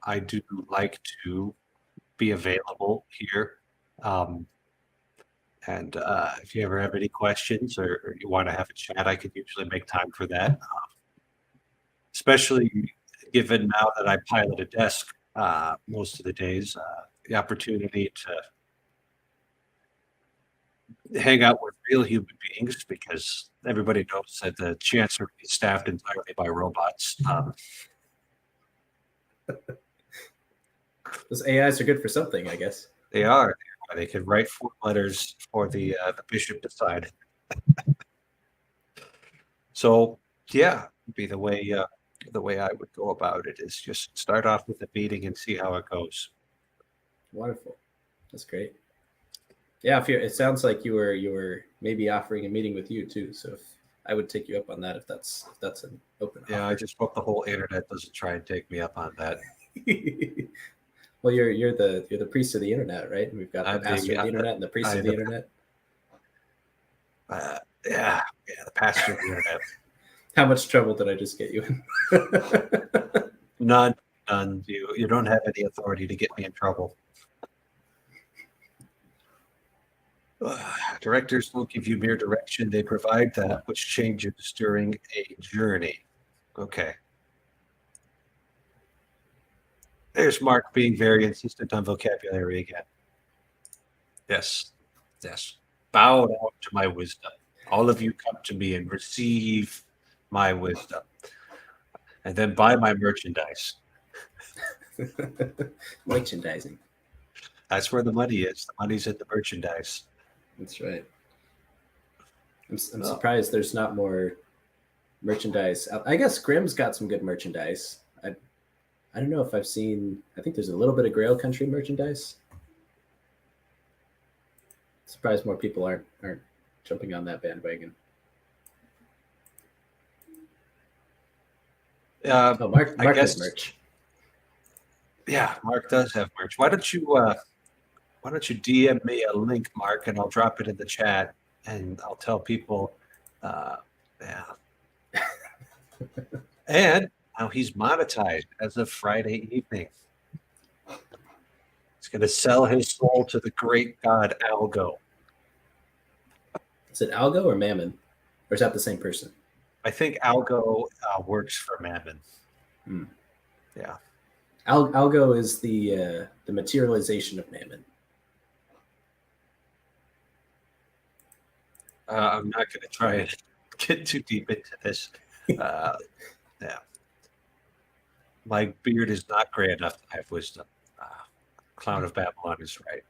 I do like to be available here. Um, and if you ever have any questions or you want to have a chat, I could usually make time for that. Especially given now that I pilot a desk most of the days, the opportunity to hang out with real human beings because everybody knows that the Chancery is staffed entirely by robots. Those AIs are good for something, I guess. They are. They can write 4 letters for the bishop to sign. So yeah, be the way I would go about it is just start off with a meeting and see how it goes. Wonderful. That's great. Yeah, it sounds like you were maybe offering a meeting with you too. So if I would take you up on that if that's an open Yeah, I offer. just hope the whole internet doesn't try and take me up on that. Well, you're the priest of the internet, right? And we've got the I'm pastor the of the internet and the priest I of the internet. yeah, the pastor of the internet. How much trouble did I just get you in? None, none. You don't have any authority to get me in trouble. Directors don't give you mere direction; they provide that which changes during a journey. Okay. There's Mark being very insistent on vocabulary again. Yes, yes. Bow down to my wisdom. All of you come to me and receive my wisdom, and then buy my merchandise. Merchandising. That's where the money is. The money's in the merchandise. That's right. I'm Oh, surprised there's not more merchandise. I guess Grimm's got some good merchandise. I don't know if I've seen. I think there's a little bit of Grail Country merchandise. Surprised more people aren't jumping on that bandwagon. Oh, Mark I Has guess. merch. Yeah, Mark does have merch. Why don't you DM me a link, Mark, and I'll drop it in the chat, and I'll tell people. Yeah. And now he's monetized as of Friday evening. He's going to sell his soul to the great god Algo. Is it Algo or Mammon, or is that the same person? I think Algo works for Mammon. Hmm. Yeah. Algo is the materialization of Mammon. I'm not going to try and get too deep into this. Yeah. My beard is not gray enough to have wisdom. Clown of Babylon is right.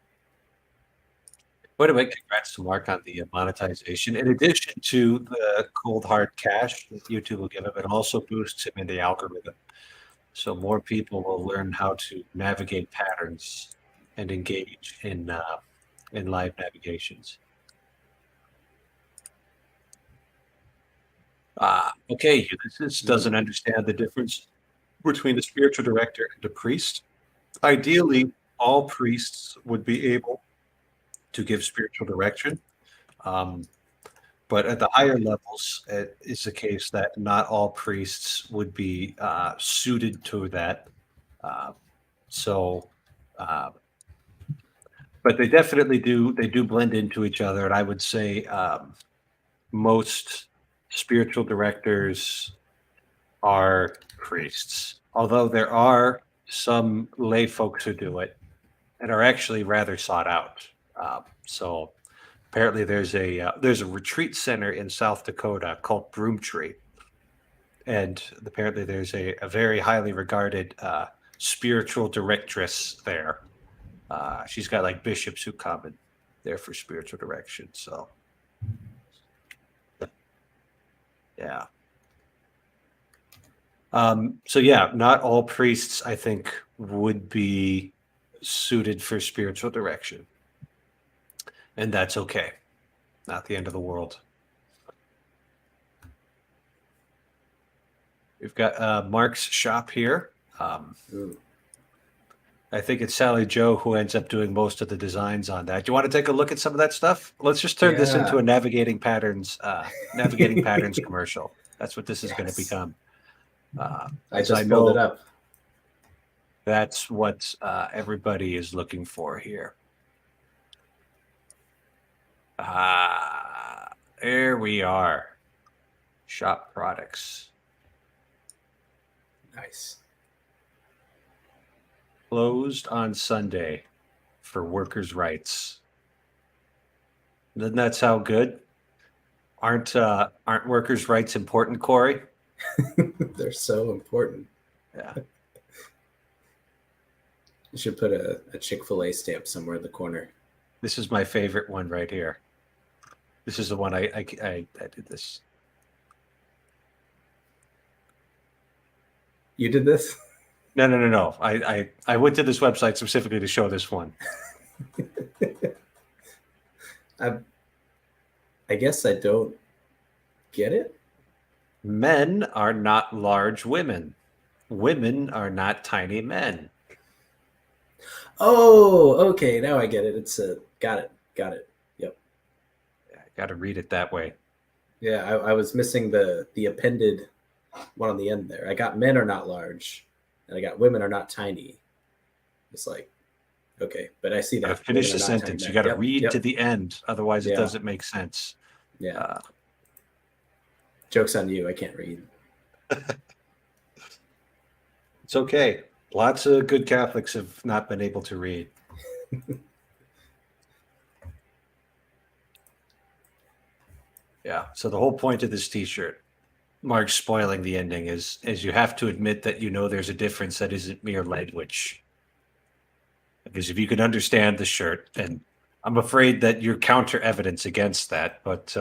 By the way, congrats to Mark on the monetization. In addition to the cold hard cash that YouTube will give him, it also boosts him in the algorithm. So more people will learn how to navigate patterns and engage in live navigations. Okay, Ulysses doesn't understand the difference between a spiritual director and a priest. Ideally, all priests would be able to give spiritual direction. But at the higher levels, it is the case that not all priests would be suited to that. So, but they definitely do. They do blend into each other, and I would say most spiritual directors are priests. Although there are some lay folks who do it and are actually rather sought out. So apparently there's a retreat center in South Dakota called Broomtree, and apparently there's a very highly regarded spiritual directress there. She's got like bishops who come in there for spiritual direction. So yeah. So yeah, not all priests, I think, would be suited for spiritual direction. And that's okay. Not the end of the world. We've got Mark's shop here. I think it's Sally Joe who ends up doing most of the designs on that. Do you want to take a look at some of that stuff? Let's just turn this into a navigating patterns commercial. That's what this is going to become. I just pulled it up. That's what everybody is looking for here. There we are. Shop products. Nice. Closed on Sunday for workers' rights. Doesn't that sound good? Aren't workers' rights important, Corey? They're so important. Yeah. You should put a Chick-fil-A stamp somewhere in the corner. This is my favorite one right here. This is the one I did this. You did this? No. I went to this website specifically to show this one. I guess I don't get it. Men are not large women. Women are not tiny men. Oh, okay. Now I get it. It's a got it. Yep. Yeah, I got to read it that way. Yeah, I was missing the appended one on the end there. I got men are not large, and I got women are not tiny. It's like, okay, but I see that. Finish the sentence. You got to read to the end, otherwise it doesn't make sense. Yeah. Joke's on you. I can't read. It's okay. Lots of good Catholics have not been able to read. Yeah. So the whole point of this T-shirt, Mark's spoiling the ending, is you have to admit that there's a difference that isn't mere language. Because if you can understand the shirt, and I'm afraid that you're counter evidence against that, but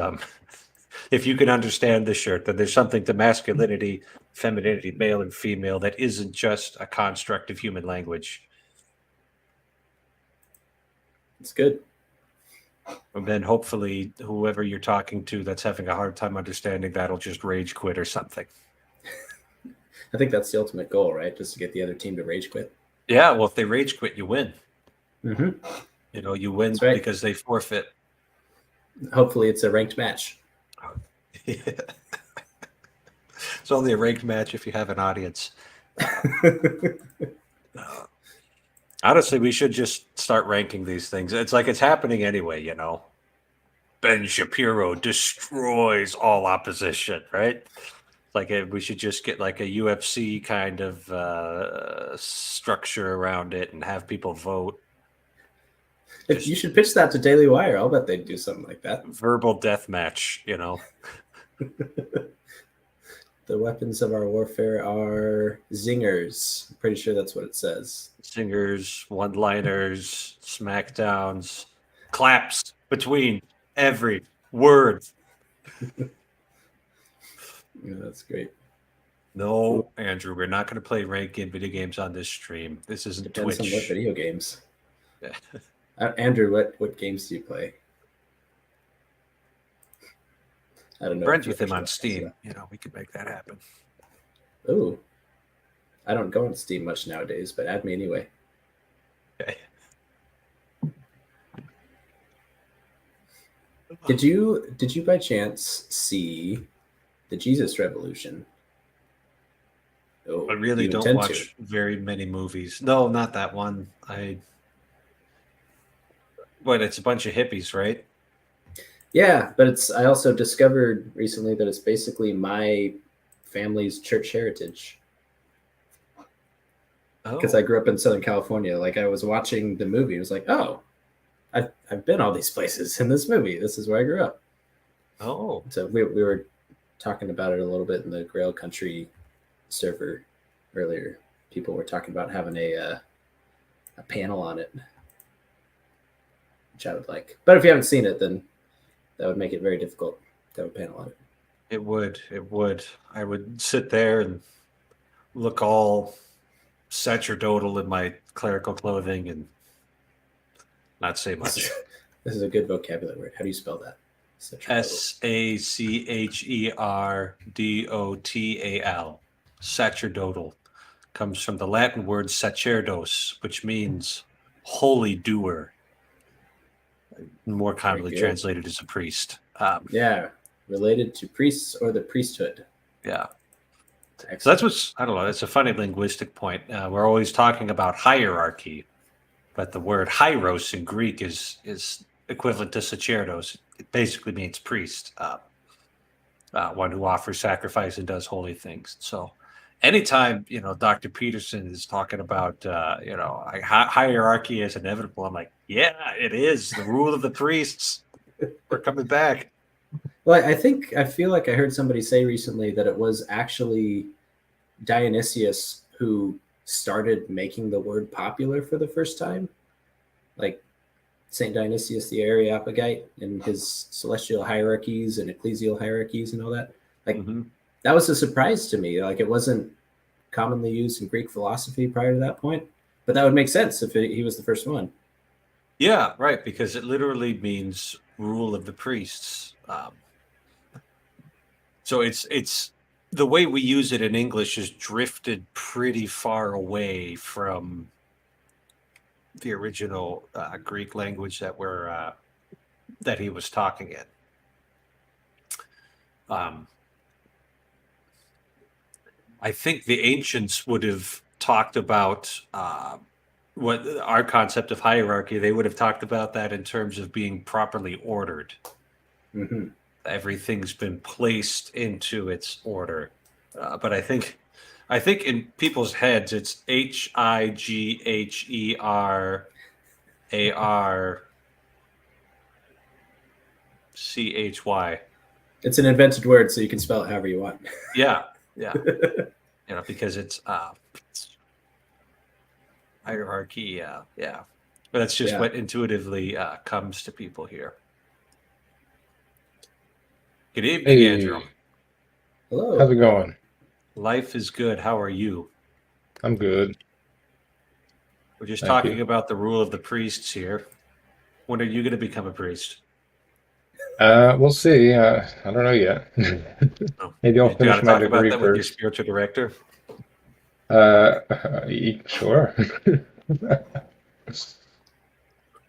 if you can understand the shirt, then there's something to masculinity, femininity, male and female, that isn't just a construct of human language. It's good. And then hopefully whoever you're talking to that's having a hard time understanding that'll just rage quit or something. I think that's the ultimate goal, right? Just to get the other team to rage quit. Yeah, well, if they rage quit, you win. Mm-hmm. You win because they forfeit. Hopefully it's a ranked match. It's only a ranked match if you have an audience. Honestly, we should just start ranking these things. It's like it's happening anyway, Ben Shapiro destroys all opposition, right? Like we should just get like a UFC kind of structure around it and have people vote. You should pitch that to Daily Wire. I'll bet they'd do something like that. Verbal death match, The weapons of our warfare are zingers. I'm pretty sure that's what it says. Zingers, one-liners, smackdowns, claps between every word. Yeah, that's great. No, Andrew, we're not going to play rank in video games on this stream. This isn't Depends Twitch. on what video games. Yeah. Andrew, what games do you play? I don't know. Friends with him on Steam. We could make that happen. Ooh. I don't go on Steam much nowadays, but add me anyway. Okay. Did you by chance see the Jesus Revolution? Oh, I really don't watch very many movies. No, not that one. But it's a bunch of hippies, right? Yeah, but I also discovered recently that it's basically my family's church heritage. Because I grew up in Southern California. Like I was watching the movie, it was like, oh, I've been all these places in this movie. This is where I grew up. Oh. So we were talking about it a little bit in the Grail Country server earlier. People were talking about having a panel on it, which I would like. But if you haven't seen it, then that would make it very difficult to have a panel on it. It would. I would sit there and look all sacerdotal in my clerical clothing and not say much. This is a good vocabulary word. How do you spell that? Sacerdotl. Sacerdotal comes from the Latin word sacerdos, which means holy doer. More commonly translated as a priest. Yeah, related to priests or the priesthood. Yeah. So that's what's, I don't know, it's a funny linguistic point. We're always talking about hierarchy, but the word hieros in Greek is equivalent to sacerdos. It basically means priest, one who offers sacrifice and does holy things. So anytime, Dr. Peterson is talking about, hierarchy is inevitable, I'm like, yeah, it is. The rule of the priests. We're coming back. Well, I feel like I heard somebody say recently that it was actually Dionysius who started making the word popular for the first time. Like St. Dionysius the Areopagite and his celestial hierarchies and ecclesial hierarchies and all that. Like that was a surprise to me. Like it wasn't commonly used in Greek philosophy prior to that point, but that would make sense if he was the first one. Yeah, right, because it literally means rule of the priests. So it's the way we use it in English has drifted pretty far away from the original Greek language that he was talking in. I think the ancients would have talked about what our concept of hierarchy. They would have talked about that in terms of being properly ordered. Mm-hmm. Everything's been placed into its order, but I think in people's heads it's HIGHERARCHY. It's an invented word, so you can spell it however you want. Yeah. Because it's hierarchy. Yeah, but that's just what intuitively comes to people here. Good evening, Hey, Andrew. Hello. how's it going? Life is good. How are you? I'm good. We're just Thank talking you. about the rule of the priests here. When are you going to become a priest? We'll see. I don't know yet. Oh, Maybe I'll do you want finish to my talk about degree that with your first. spiritual director? Sure.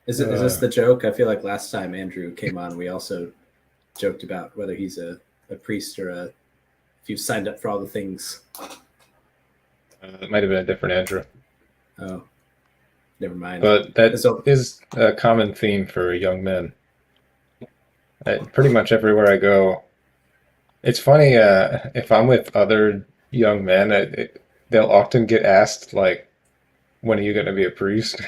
Is this the joke? I feel like last time Andrew came on, we also joked about whether he's a priest or if you've signed up for all the things. It might have been a different Andrew. Oh, never mind. But that So- is a common theme for young men. Pretty much everywhere I go. It's funny, if I'm with other young men, they'll often get asked, like, when are you going to be a priest?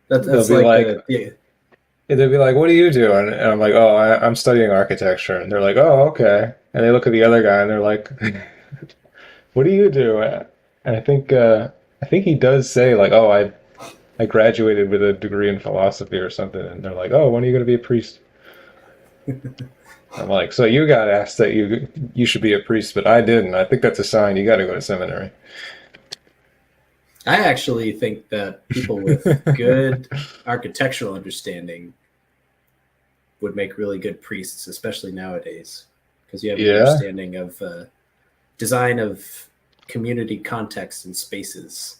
That's They'll be like like, they'll be like, what do you do? And I'm like, oh, I'm studying architecture. And they're like, oh, okay. And they look at the other guy and they're like, what do you do? And I think he does say like, oh, I graduated with a degree in philosophy or something. And they're like, oh, when are you going to be a priest? I'm like, so you got asked that you should be a priest, but I didn't. I think that's a sign you got to go to seminary. I actually think that people with good architectural understanding would make really good priests, especially nowadays, because you have an understanding of design of community context and spaces,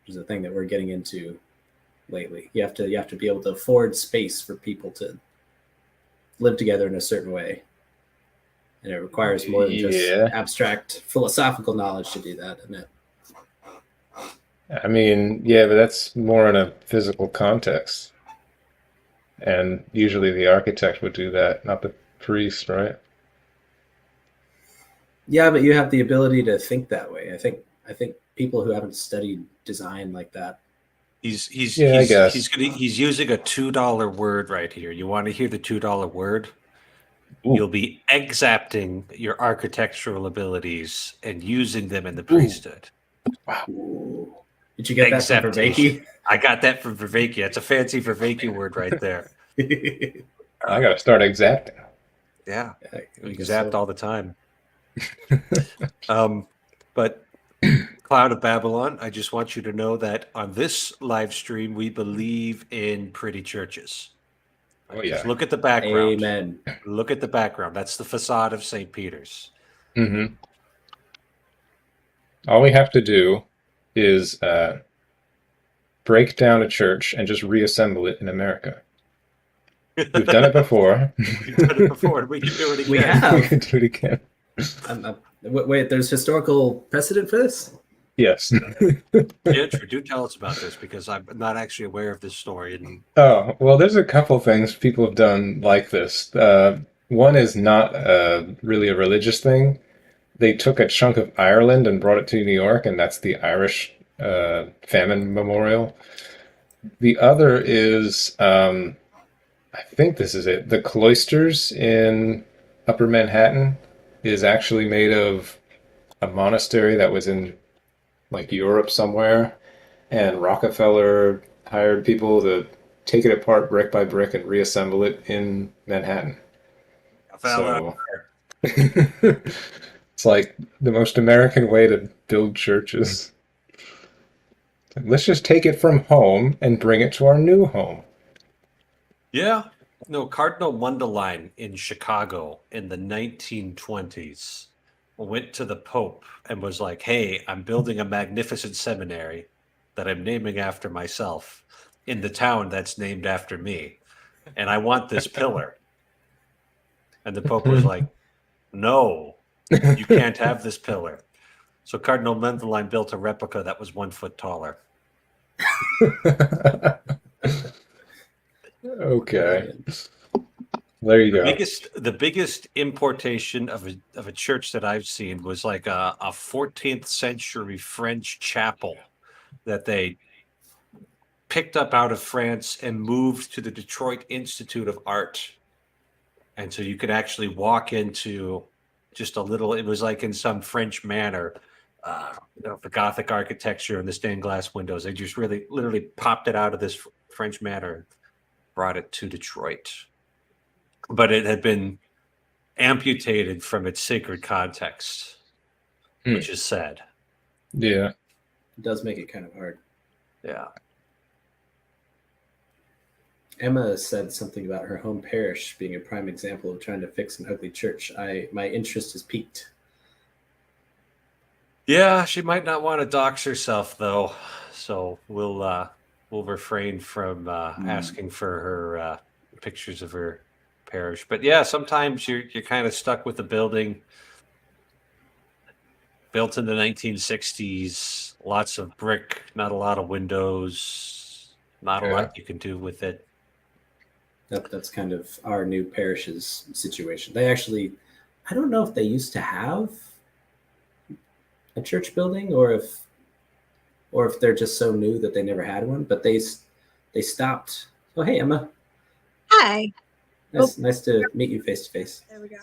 which is a thing that we're getting into lately. You have to be able to afford space for people to live together in a certain way, and it requires more than just abstract philosophical knowledge to do that, doesn't it? I mean, yeah, but that's more in a physical context. And usually the architect would do that, not the priest, right? Yeah, but you have the ability to think that way. I think people who haven't studied design like that. He's I guess. he's using a $2 word right here. You want to hear the $2 word? Ooh. You'll be exapting your architectural abilities and using them in the priesthood. Wow. Ooh. Did you get that from Vervaeke? I got that from Vervaeke. It's a fancy Vervaeke word right there. I got to start exacting. Yeah, I we guess zapped so. all the time. But Cloud of Babylon, I just want you to know that on this live stream, we believe in pretty churches. Oh, yeah. Just look at the background. Amen. Look at the background. That's the facade of St. Peter's. Mm-hmm. All we have to do is break down a church and just reassemble it in America. We've done it before. We've done it before. We can do it again. We have. We can do it again. Wait, there's historical precedent for this? Yes. Andrew, do tell us about this because I'm not actually aware of this story. And Oh, well, there's a couple things people have done like this. One is not really a religious thing. They took a chunk of Ireland and brought it to New York, and that's the Irish famine memorial. The other is, I think this is it. The cloisters in Upper Manhattan is actually made of a monastery that was in like Europe somewhere, and Rockefeller hired people to take it apart brick by brick and reassemble it in Manhattan. fella, So it's like the most American way to build churches. Let's just take it from home and bring it to our new home. yeah, no, Cardinal Mundelein in Chicago in the 1920s went to the Pope and was like, "Hey, I'm building a magnificent seminary that I'm naming after myself in the town that's named after me, and I want this pillar." And the Pope was like, "No, you can't have this pillar." So Cardinal Mundelein built a replica that was 1 foot taller. Okay. There you go. The biggest importation of a church that I've seen was like a 14th century French chapel that they picked up out of France and moved to the Detroit Institute of Art. And so you could actually walk into just a little, it was like in some French manor, the Gothic architecture and the stained glass windows. They just really literally popped it out of this French manor, brought it to Detroit. But it had been amputated from its sacred context, which is sad. Yeah. It does make it kind of hard. Yeah. Emma said something about her home parish being a prime example of trying to fix an ugly church. My interest is piqued. Yeah, she might not want to dox herself though, so we'll refrain from asking for her pictures of her parish. But yeah, sometimes you're kind of stuck with a building built in the 1960s, lots of brick, not a lot of windows, not a lot you can do with it. That's kind of our new parish's situation. They actually, I don't know if they used to have a church building or if they're just so new that they never had one, but they stopped. Oh, hey, Emma. Hi. Nice to meet you face to face. There we go.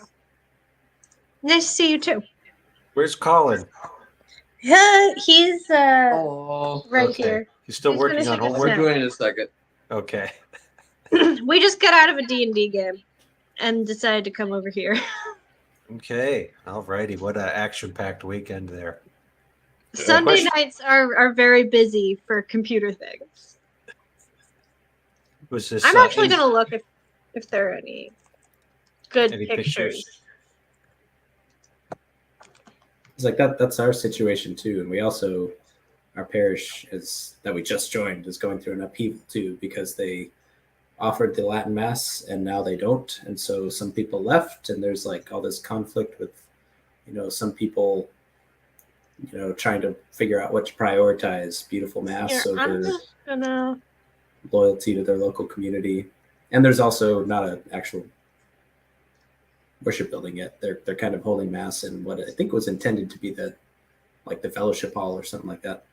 Nice to see you too. Where's Colin? He's right okay. here. He's still He's working on finishing his homework? snack. We're doing it in a second. Okay. We just got out of a D&D game and decided to come over here. Okay. Alrighty. What an action-packed weekend there. Sunday question. nights are very busy for computer things. Was this? I'm actually going to look if there are any good any pictures. It's like that's our situation too, and we also, our parish that we just joined is going through an upheaval too because they offered the Latin Mass and now they don't, and so some people left, and there's like all this conflict with, some people, trying to figure out what to prioritize: beautiful Mass Here, I'm over just gonna. loyalty to their local community. And there's also not an actual worship building yet. They're kind of holding Mass in what I think was intended to be the fellowship hall or something like that.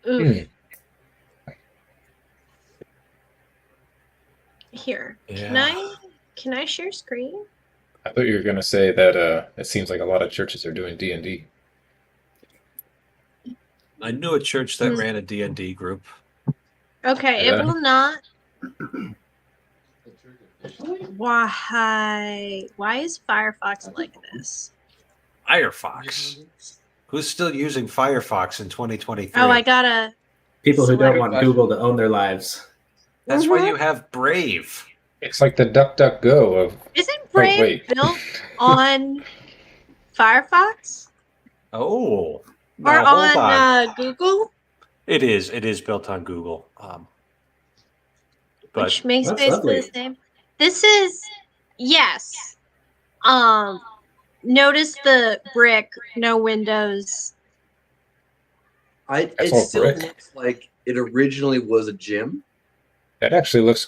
Ooh. Here. Yeah. Can I share screen? I thought you were going to say that it seems like a lot of churches are doing D&D. I knew a church that ran a D&D group. Okay, Yeah. it will not. Why is Firefox like this? Firefox. Who's still using Firefox in 2023? Oh, I gotta. People who don't want Select- Google to own their lives. That's why you have Brave. It's like the DuckDuckGo of... Isn't Brave wait. built on Firefox Oh. or Now, hold on Google? It is built on Google. But Which makes That's basically lovely. the same. This is yes. Notice the brick, no windows. That's It all still brick. looks like it originally was a gym. That actually looks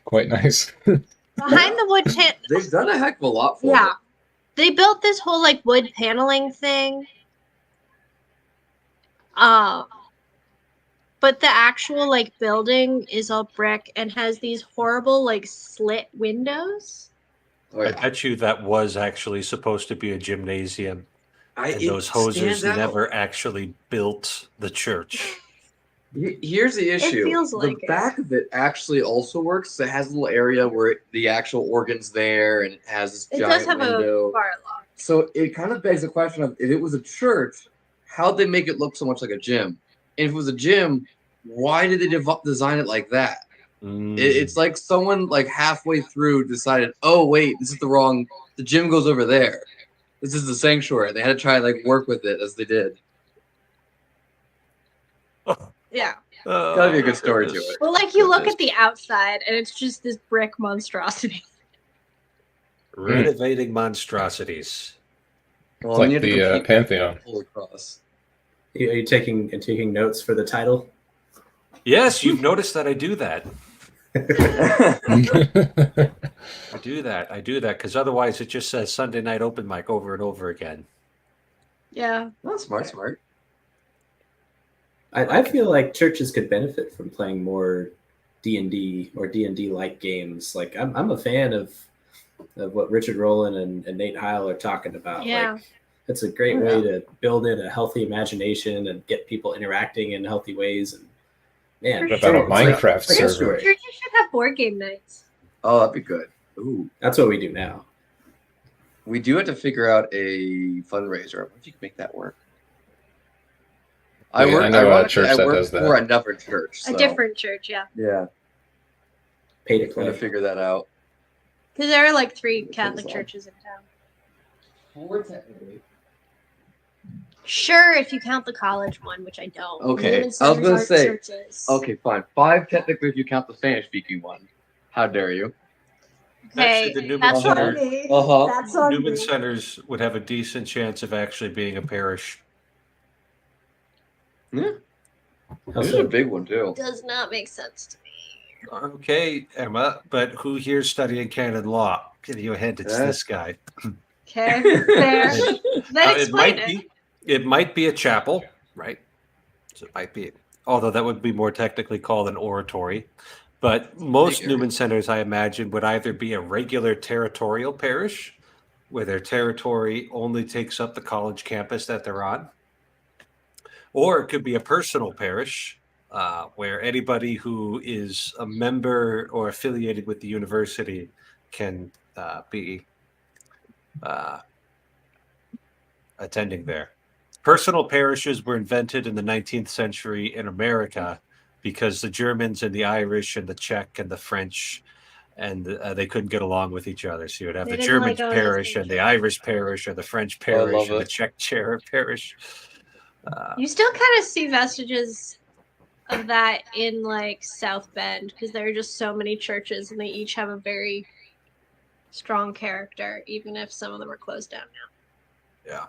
quite nice. Behind the wood They've done a heck of a lot for yeah. it. They built this whole like wood paneling thing. But the actual like building is all brick and has these horrible like slit windows. Oh, I yeah. bet you that was actually supposed to be a gymnasium, and It those hosers stands out. never actually built the church. Here's the issue. feels The like it. back of it actually also works. It has a little area where the actual organ's there, and it has this It giant does have window. a bar lock. So it kind of begs the question of if it was a church, how'd they make it look so much like a gym? And if it was a gym, why did they design it like that? Mm. It's like someone like halfway through decided, oh wait, this is the wrong. The gym goes over there. This is the sanctuary. They had to try and like work with it as they did. Yeah. Gotta be a good story to goodness. it. Well, like you look at the outside and it's just this brick monstrosity. Renovating monstrosities. Well, It's like you had to the compete Pantheon. full across. Are you taking notes for the title? Yes, you've noticed that I do that. I do that because otherwise it just says Sunday night open mic over and over again. Yeah. Not smart. I feel like churches could benefit from playing more D&D or D&D like games. Like I'm a fan of what Richard Rowland and Nate Heil are talking about. Yeah. Like it's a great Oh, way yeah. to build in a healthy imagination and get people interacting in healthy ways. And man, What about a it's like- Minecraft it's like a server? story. Churches should have board game nights. Oh, that'd be good. Ooh, That's what we do now. we do have to figure out a fundraiser. I wonder if you can make that work. Yeah, I know a ironically, church I that work does that. for another church. A so, different church, yeah. Yeah, Pay to trying to play. figure that out. Because there are like 3 Which Catholic one's that? churches in town. 4 technically. Sure, if you count the college one, which I don't. Okay, Newman I was Centers gonna aren't say, churches. Okay, fine. 5 technically if you count the Spanish-speaking one. How dare you? Okay, Actually, the Newman that's Center- on me. Uh-huh. That's on Newman me. Centers would have a decent chance of actually being a parish. Yeah, How this is so? a big one too. Does not make sense to me. Okay, Emma, but who here is studying canon law? Give you a hint, it's Yeah. this guy. Okay, fair. Then it explain might it. be it might be a chapel, right? So it might be, although that would be more technically called an oratory. But most area. Newman Centers, I imagine, would either be a regular territorial parish, where their territory only takes up the college campus that they're on, or it could be a personal parish, where anybody who is a member or affiliated with the university can be attending there. Personal parishes were invented in the 19th century in America because the Germans and the Irish and the Czech and the French and they couldn't get along with each other. So you'd have They the didn't German like going to the parish same and the church. Irish parish or the French Oh, I love parish and the it. Czech parish. You still kind of see vestiges of that in like South Bend because there are just so many churches and they each have a very strong character, even if some of them are closed down now. Yeah.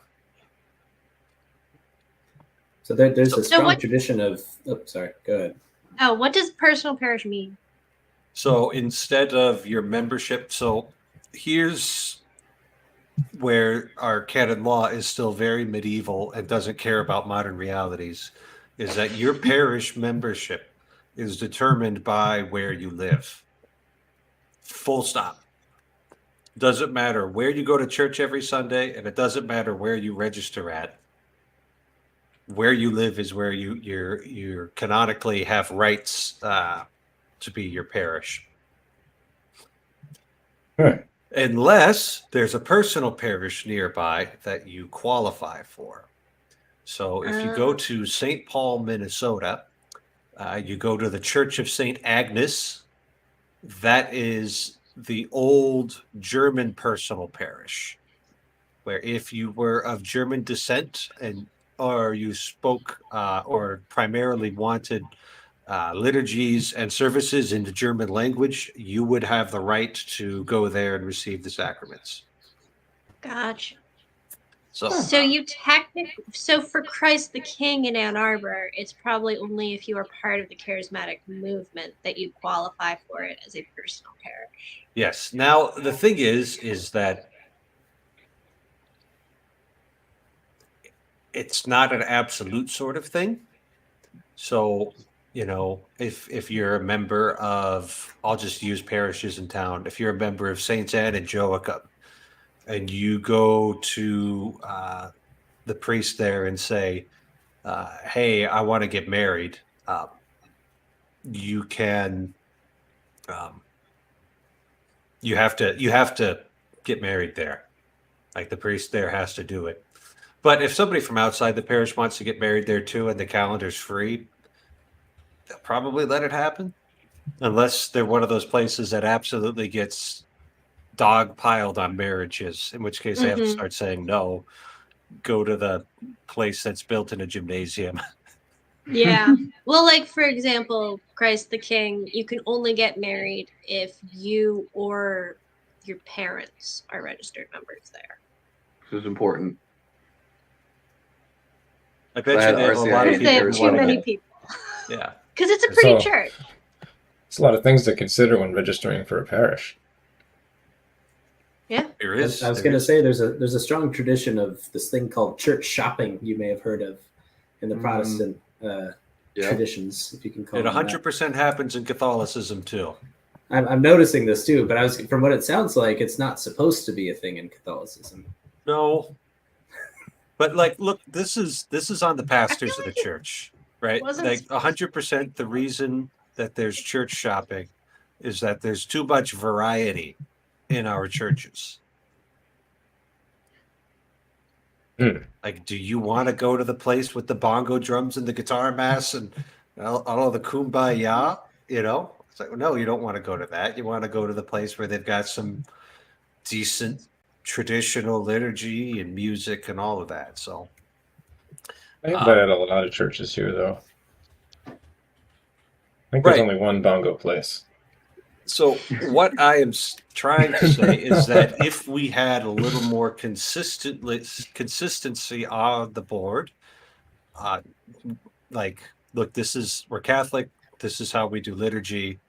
So there's a So strong what- tradition of. Oh, sorry. Go ahead. Oh, what does personal parish mean? So instead of your membership, so here's where our canon law is still very medieval and doesn't care about modern realities, is that your parish membership is determined by where you live. Full stop. Doesn't matter where you go to church every Sunday, and it doesn't matter where you register at. Where you live is where you're canonically have rights to be your parish. Right. Unless there's a personal parish nearby that you qualify for. So if you go to St. Paul, Minnesota, you go to the Church of St. Agnes. That is the old German personal parish, where if you were of German descent or you spoke or primarily wanted liturgies and services in the German language, you would have the right to go there and receive the sacraments. Gotcha. So So you so for Christ the King in Ann Arbor, it's probably only if you are part of the charismatic movement that you qualify for it as a personal parish. yes. Now the thing is that it's not an absolute sort of thing. So, if you're a member of, I'll just use parishes in town. If you're a member of Saints Anne and Joachim, and you go to the priest there and say, "Hey, I want to get married," you can. You have to get married there. Like the priest there has to do it. But if somebody from outside the parish wants to get married there too, and the calendar's free, they'll probably let it happen, unless they're one of those places that absolutely gets dog piled on marriages, in which case they have to Mhm. start saying no. Go to the place that's built in a gymnasium. Yeah. Well, like for example, Christ the King, you can only get married if you or your parents are registered members there. This is important. I bet Glad you they have a RCIA lot of Because they have people who too wanna many get- people. Yeah. Because it's a pretty So- church. It's a lot of things to consider when registering for a parish. Yeah. There I is. was there going to is. say there's a strong tradition of this thing called church shopping. You may have heard of in the Protestant Yeah. traditions, if you can call It them that. 100% happens in Catholicism too. I'm noticing this too, but from what it sounds like, it's not supposed to be a thing in Catholicism. No. But look, this is on the pastors of the like it church, right? wasn't Like supposed 100% the reason that there's church shopping is that there's too much variety in our churches. Like, do you want to go to the place with the bongo drums and the guitar mass and all the kumbaya? It's like, no, you don't want to go to that. You want to go to the place where they've got some decent traditional liturgy and music and all of that. So, I think that at a lot of churches here, though. I think Right. there's only one bongo place. So what I am trying to say is that if we had a little more consistency on the board, like, look, we're Catholic. This is how we do liturgy.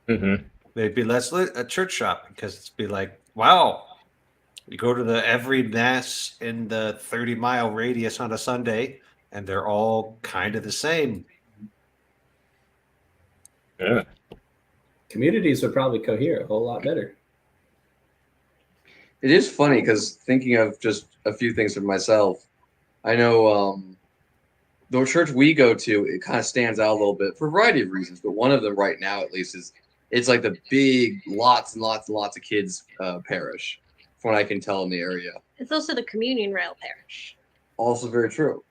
Mm-hmm. There'd be less a church shop because it's be like, wow, you go to every mass in the 30-mile radius on a Sunday, and they're all kind of the same. Yeah. Communities would probably cohere a whole lot better. It is funny because thinking of just a few things for myself, I know the church we go to, it kind of stands out a little bit for a variety of reasons, but one of them right now at least is it's like the big lots and lots and lots of kids parish, from what I can tell in the area. It's also the communion rail parish. Also very true.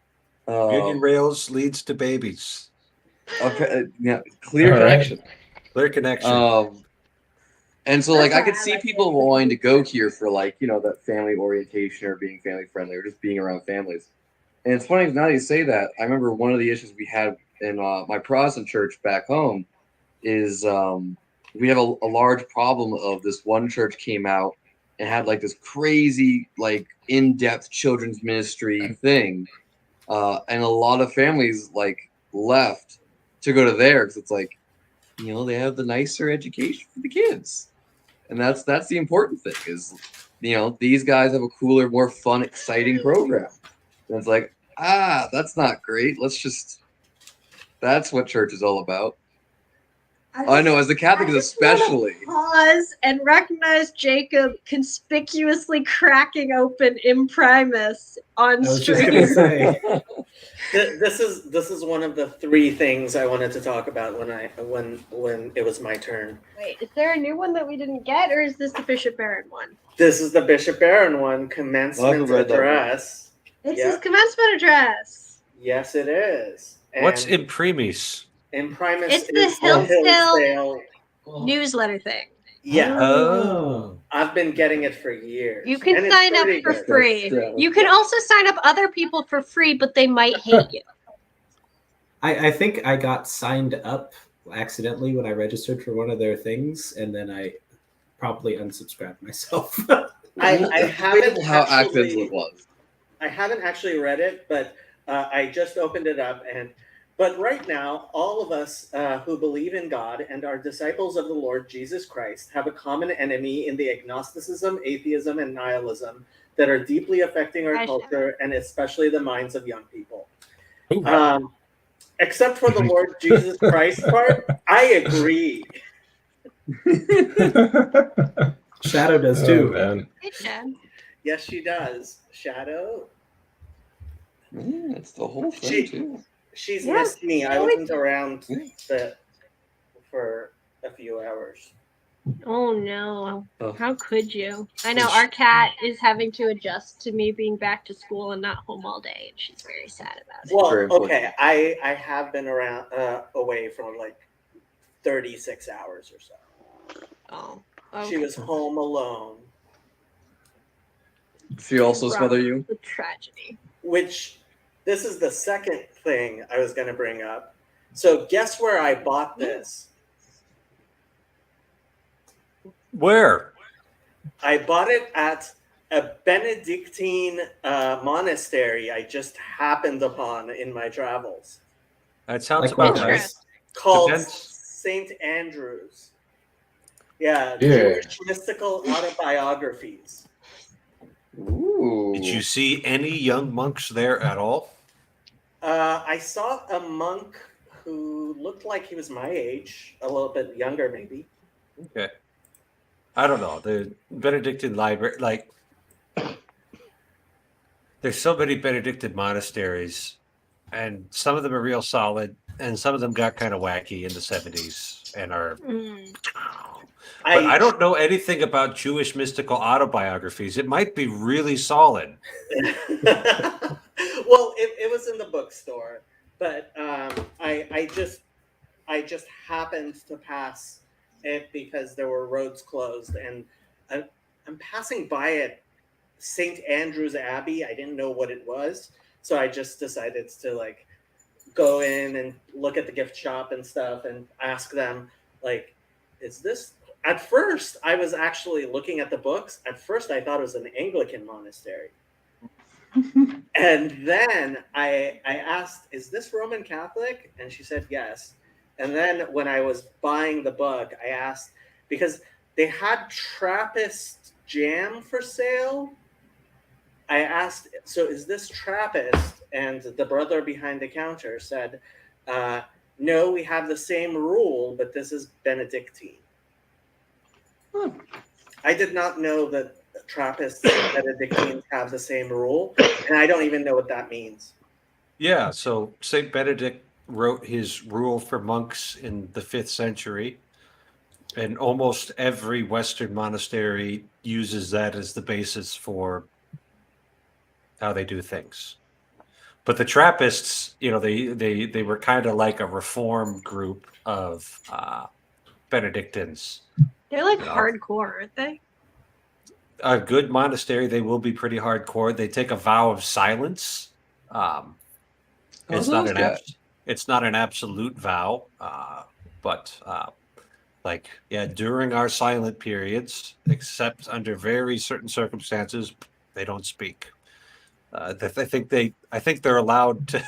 Union rails leads to babies. Yeah, clear All right. connection. Clear connection. And so That's I why could I see like people it. wanting to go here for that family orientation or being family friendly or just being around families. And it's funny now that you say that. I remember one of the issues we had in my Protestant church back home is we have a large problem of this one church came out and had this crazy in-depth children's ministry thing, and a lot of families left to go to there because it's they have the nicer education for the kids, and that's the important thing is these guys have a cooler, more fun, exciting program. And it's that's not great. That's what church is all about. I know, as the Catholics especially. Pause and recognize Jacob conspicuously cracking open Imprimus on I was just going to stream. say, This is one of the three things I wanted to talk about when it was my turn. Wait, is there a new one that we didn't get, or is this the Bishop Barron one? This is the Bishop Barron one, I commencement haven't read that one. address. It's Yeah. his commencement address. Yes, it is. And What's imprimis? Imprimus It's the is Hillsdale newsletter thing. Yeah, Oh. I've been getting it for years. You can and it's sign up pretty for good. free. Yeah. You can also sign up other people for free, but they might hate you. I think I got signed up accidentally when I registered for one of their things, and then I promptly unsubscribed myself. I It's haven't debatable how actually- active it was. I haven't actually read it, but I just opened it up, but right now, all of us who believe in God and are disciples of the Lord Jesus Christ have a common enemy in the agnosticism, atheism, and nihilism that are deeply affecting our Gosh, culture and especially the minds of young people. Ooh. Except for the Lord Jesus Christ part, I agree. Shadow does Oh, too. man. Hey, Jen. Yes, she does. Shadow. Yeah, it's the whole thing She- too. She's Yeah, missed me. I so wasn't around Yeah. for a few hours. Oh no. Oh. How could you? I know our cat is having to adjust to me being back to school and not home all day, and she's very sad about it. Well, Very important. okay, I have been around away for like 36 hours or so. Oh. She was home alone, She also Rough. smother you. The tragedy. which this is the second thing I was going to bring up. So guess where I bought this? Where? I bought it at a Benedictine monastery I just happened upon in my travels, That sounds Like about what? right. called Depends. St. Andrews. Yeah, Yeah. Jewish mystical autobiographies. Ooh. Did you see any young monks there at all? I saw a monk who looked like he was my age, a little bit younger maybe. Okay. I don't know. The Benedictine library, like, there's so many Benedictine monasteries, and some of them are real solid, and some of them got kind of wacky in the 70s and are. Mm. But I don't know anything about Jewish mystical autobiographies. It might be really solid. Well, it was in the bookstore, but I just happened to pass it because there were roads closed, and I'm passing by it, St. Andrew's Abbey. I didn't know what it was, so I just decided to like go in and look at the gift shop and stuff and ask them like, is this? At first, I was actually looking at the books. At first, I thought it was an Anglican monastery. And then I asked, is this Roman Catholic? And she said yes. And then when I was buying the book, I asked, because they had Trappist jam for sale. I asked, so is this Trappist? And the brother behind the counter said, no, we have the same rule, but this is Benedictine. Huh. I did not know that Trappists and Benedictines have the same rule, and I don't even know what that means. Yeah, so Saint Benedict wrote his rule for monks in the 5th century, and almost every Western monastery uses that as the basis for how they do things. But the Trappists, you know, they were kind of like a reform group of Benedictines. They're like Yeah. hardcore, aren't they? A good monastery, they will be pretty hardcore. They take a vow of silence. It's not those an guys. it's not an absolute vow, but like, yeah, during our silent periods, except under very certain circumstances, they don't speak. I think they're allowed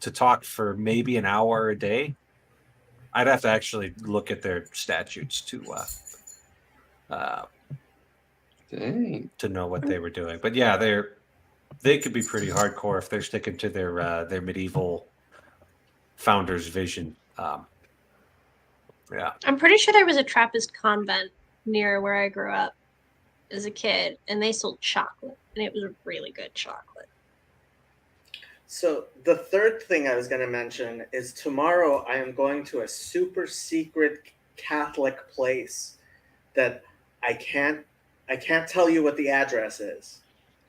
to talk for maybe an hour a day. I'd have to actually look at their statutes Dang. to know what they were doing. But yeah, they could be pretty hardcore if they're sticking to their medieval founder's vision. Yeah. I'm pretty sure there was a Trappist convent near where I grew up as a kid, and they sold chocolate, and it was a really good chocolate. So the third thing I was going to mention is tomorrow I am going to a super secret Catholic place that I can't tell you what the address is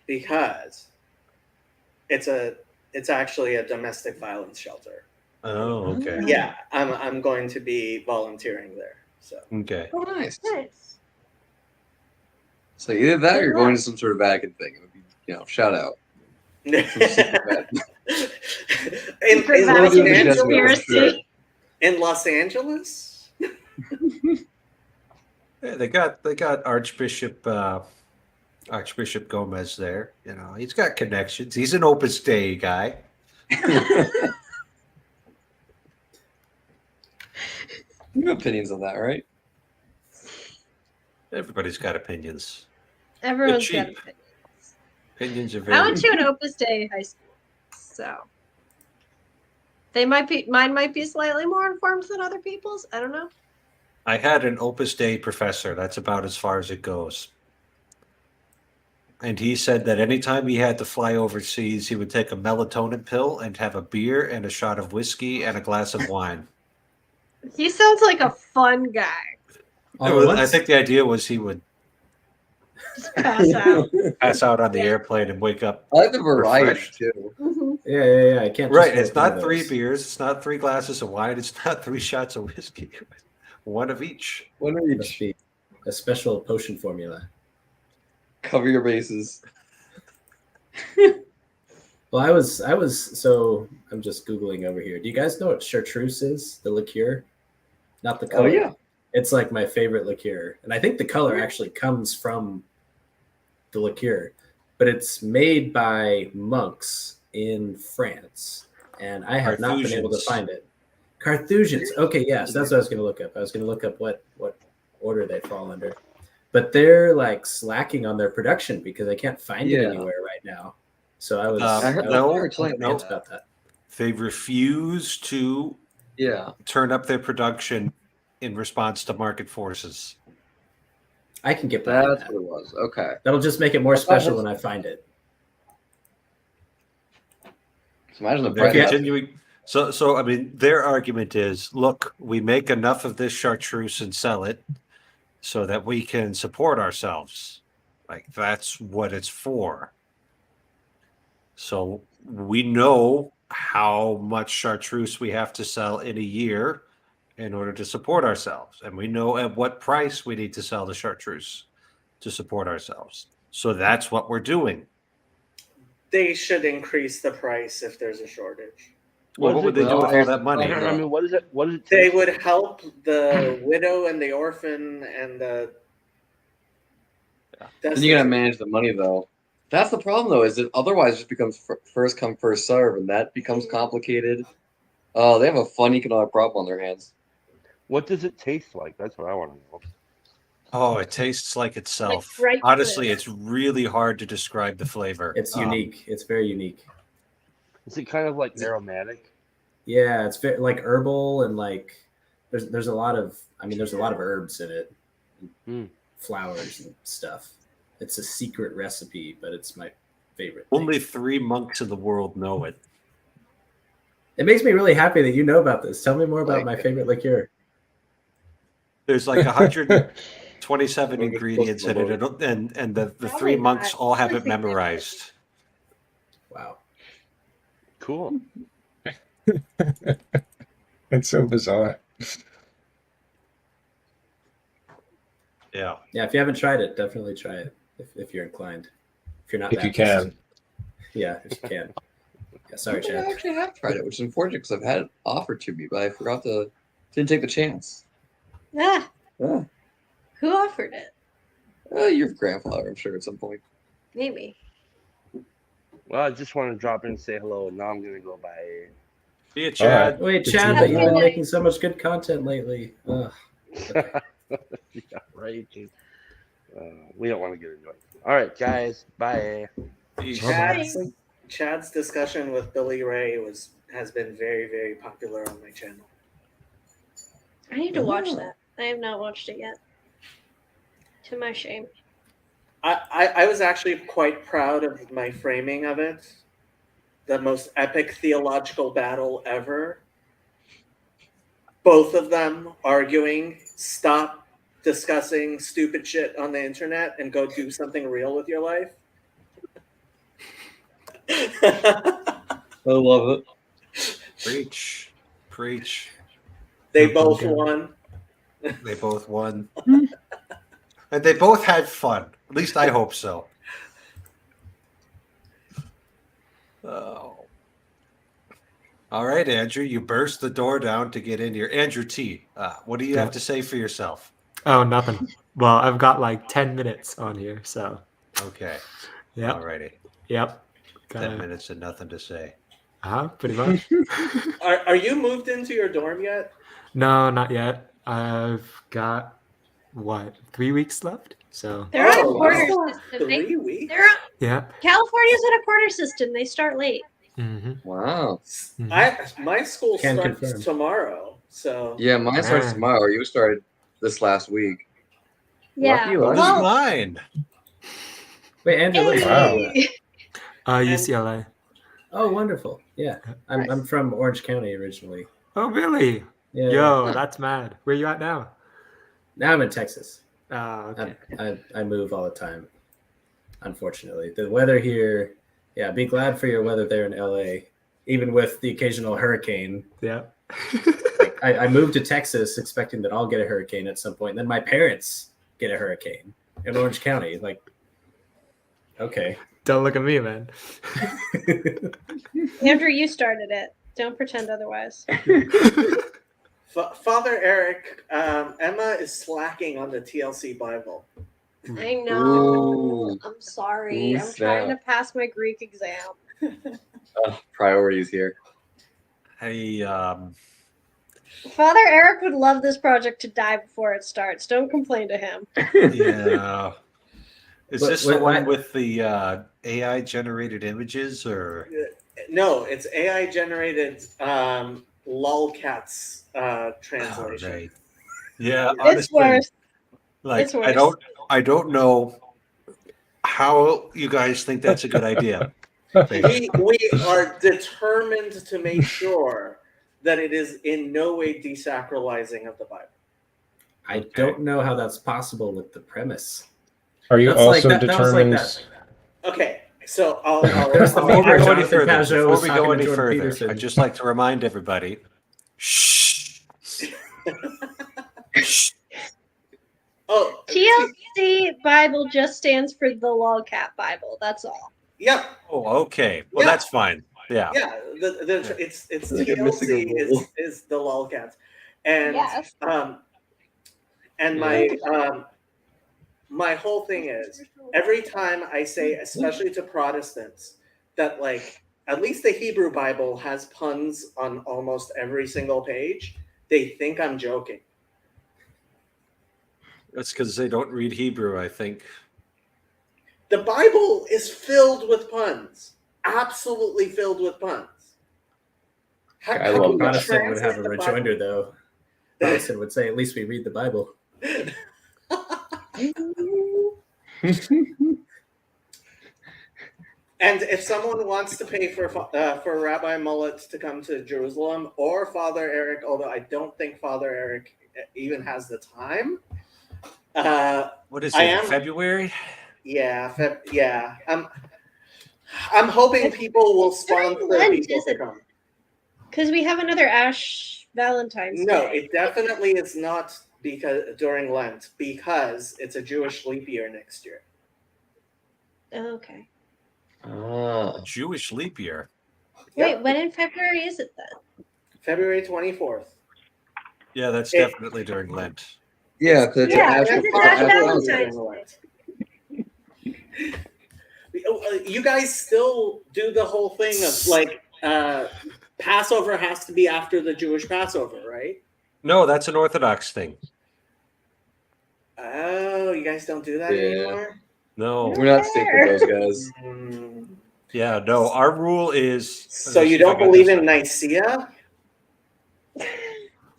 because it's actually a domestic violence shelter. Oh, okay. Yeah, I'm going to be volunteering there. So Okay. Oh, nice. Nice. So either that or you're Good going luck. to some sort of Vatican thing. It would be, shout out. in Secret Los Vatican Angeles, conspiracy. in Los Angeles? Yeah, they got Archbishop Archbishop Gomez there. You know, he's got connections. He's an Opus Dei guy. You have opinions on that, right? Everybody's got opinions. Everyone's got cheap. opinions. Opinions are I very. went to an Opus Dei high school, so mine might be slightly more informed than other people's. I don't know. I had an Opus Dei professor. That's about as far as it goes. And he said that anytime he had to fly overseas, he would take a melatonin pill and have a beer and a shot of whiskey and a glass of wine. He sounds like a fun guy. I think the idea was he would Just pass out. pass out on the airplane and wake up. I like the variety Refreshed. too. Mhm. Yeah. I can't. Right. just It's go not through 3 those. beers. It's not 3 glasses of wine. It's not 3 shots of whiskey. One of each. One of Must each. be a special potion formula. Cover your bases. Well, I was so I'm just googling over here. Do you guys know what chartreuse is? The liqueur, not the Oh color. yeah. It's like my favorite liqueur, and I think the color actually comes from the liqueur, but it's made by monks in France, and I have not been able to Carthusians. find it. Carthusians. Okay, yes, that's what I was going to look up. I was going to look up what order they fall under, but they're like slacking on their production because I can't find it Yeah. anywhere right now. So I was, I heard- no, I heard something no. about about that. They refuse to Yeah. turn up their production in response to market forces. I can get behind That's that. what it was. Okay. That'll just make it more I thought special it was- when I find it. So imagine the They're price. continuing. So I mean, their argument is, look, we make enough of this chartreuse and sell it so that we can support ourselves. Like that's what it's for. So we know how much chartreuse we have to sell in a year in order to support ourselves, and we know at what price we need to sell the chartreuse to support ourselves. So that's what we're doing. They should increase the price if there's a shortage. Well, what would they do with all that money? I mean, what is it? What is it? They would help the widow and the orphan and the. Then you gotta manage the money though. That's the problem though, is that otherwise it just becomes first come first serve, and that becomes complicated. They have a fun economic problem on their hands. What does it taste like? That's what I want to know. Oh, it tastes like itself. Like ripe Honestly, fruit. it's really hard to describe the flavor. It's unique. It's very unique. Is it kind of like aromatic? Yeah, it's very, like herbal and like there's a lot of there's a lot of herbs in it, Mm. flowers and stuff. It's a secret recipe, but it's my favorite. Only thing. 3 monks in the world know it. It makes me really happy that you know about this. Tell me more about Like my it. favorite liqueur. There's like 127 We'll get ingredients close in to it, and the Probably 3 monks not. all have it I think they're- memorized. Wow. Cool. It's so bizarre. Yeah. Yeah, if you haven't tried it, definitely try it if you're inclined. If you're not, If you Baptist. can. Yeah, if you can. Yeah, sorry, I Chad. actually have tried it, which is unfortunate because I've had it offered to me, but I forgot to didn't take the chance. Ah, Yeah. who offered it? Your grandfather, I'm sure, at some point. Maybe. Well, I just want to drop in and say hello. Now I'm gonna go buy. See you, Chad. Wait, Good Chad, to but you've been know. making so much good content lately. Ugh. Yeah, right. We don't want to get into it. All right, guys. Bye. Peace. Chad's discussion with Billy Ray has been very, very popular on my channel. I need to watch that. I have not watched it yet. To my shame. I was actually quite proud of my framing of it. The most epic theological battle ever. Both of them arguing, stop discussing stupid shit on the internet and go do something real with your life. I love it. Preach. Preach. They both won. They both won. And they both had fun. At least I hope so. Oh. All right, Andrew, you burst the door down to get in here. Andrew T, what do you have to say for yourself? Oh, nothing. Well, I've got like 10 minutes on here, so Okay. Yep. Alrighty. Yep. 10 minutes and nothing to say. Pretty much. Are you moved into your dorm yet? No, not yet. I've got 3 weeks left. So They're on a Oh, quarter wow. system. 3 weeks? They're on, yeah. California's on a quarter system. They start late. Mm-hmm. Wow. My school Can starts confirm. tomorrow. So Yeah, mine starts Man. tomorrow. You started this last week. Yeah. Lucky, What lucky. is Well, mine? Wait, Andrew, what Wow. are you at? UCLA. Oh, wonderful. Yeah, I'm from Orange County originally. Oh, really? Yeah. Yo, that's mad. Where you at now? Now I'm in Texas. Okay. I move all the time. Unfortunately, the weather here. Yeah, be glad for your weather there in LA, even with the occasional hurricane. Yeah. Like I moved to Texas expecting that I'll get a hurricane at some point, and then my parents get a hurricane in Orange County. Like, okay. Don't look at me, man. Andrew, you started it. Don't pretend otherwise. Father Eric, Emma is slacking on the TLC Bible. I know. Ooh. I'm sorry. Ooh, I'm trying to snap. pass my Greek exam. Priorities here. Father Eric would love this project to die before it starts. Don't complain to him. Yeah. Is But this the what- one with the AI generated images or? No, it's AI generated lolcats translation. Oh, right. Yeah, It's honestly, worse. like it's worse. I don't know how you guys think that's a good idea. We are determined to make sure that it is in no way desacralizing of the Bible. I don't know how that's possible with the premise. Are you That's like also that- that was like determined? that. Okay, so I'll There's the Before we Peter go any Jonathan further, Pajot before was we talking go to any Jordan further, Peterson. I'd just like to remind everybody. Shh. Shh. Oh, TLC Bible just stands for the Lolcat Bible. That's all. yeah, Oh, okay. Well, Yeah. that's fine. Yeah. yeah. It's Like you're missing a TLC rule. is the lolcats, and Yes. and my whole thing is every time I say, especially to Protestants, that like at least the Hebrew Bible has puns on almost every single page, they think I'm joking. That's because they don't read Hebrew, I think. The Bible is filled with puns, absolutely filled with puns. I love you Protestant would have a translate the rejoinder, though. Protestant would say, at least we read the Bible. Bible? And if someone wants to pay for Rabbi Mullet to come to Jerusalem, or Father Eric, although I don't think Father Eric even has the time. What is I it? am- February? Yeah. I'm hoping people will sponsor Lent, people is to it? come. Because we have another Ash Valentine's No, Day. it definitely is not because during Lent, because it's a Jewish leap year next year. Oh, okay. Ah. Jewish leap year. Wait, Yep. when in February is it then? February 24th. Yeah, that's It- definitely during Lent. Yeah, that's Yeah, Ash- because it's Ash Ash Valentine's. Valentine's. You guys still do the whole thing of like Passover has to be after the Jewish Passover, right? No, that's an Orthodox thing. Oh, you guys don't do that Yeah. anymore? No. We're not sick with those guys. Mm. Yeah, no. Our rule is. So you don't believe in Nicaea?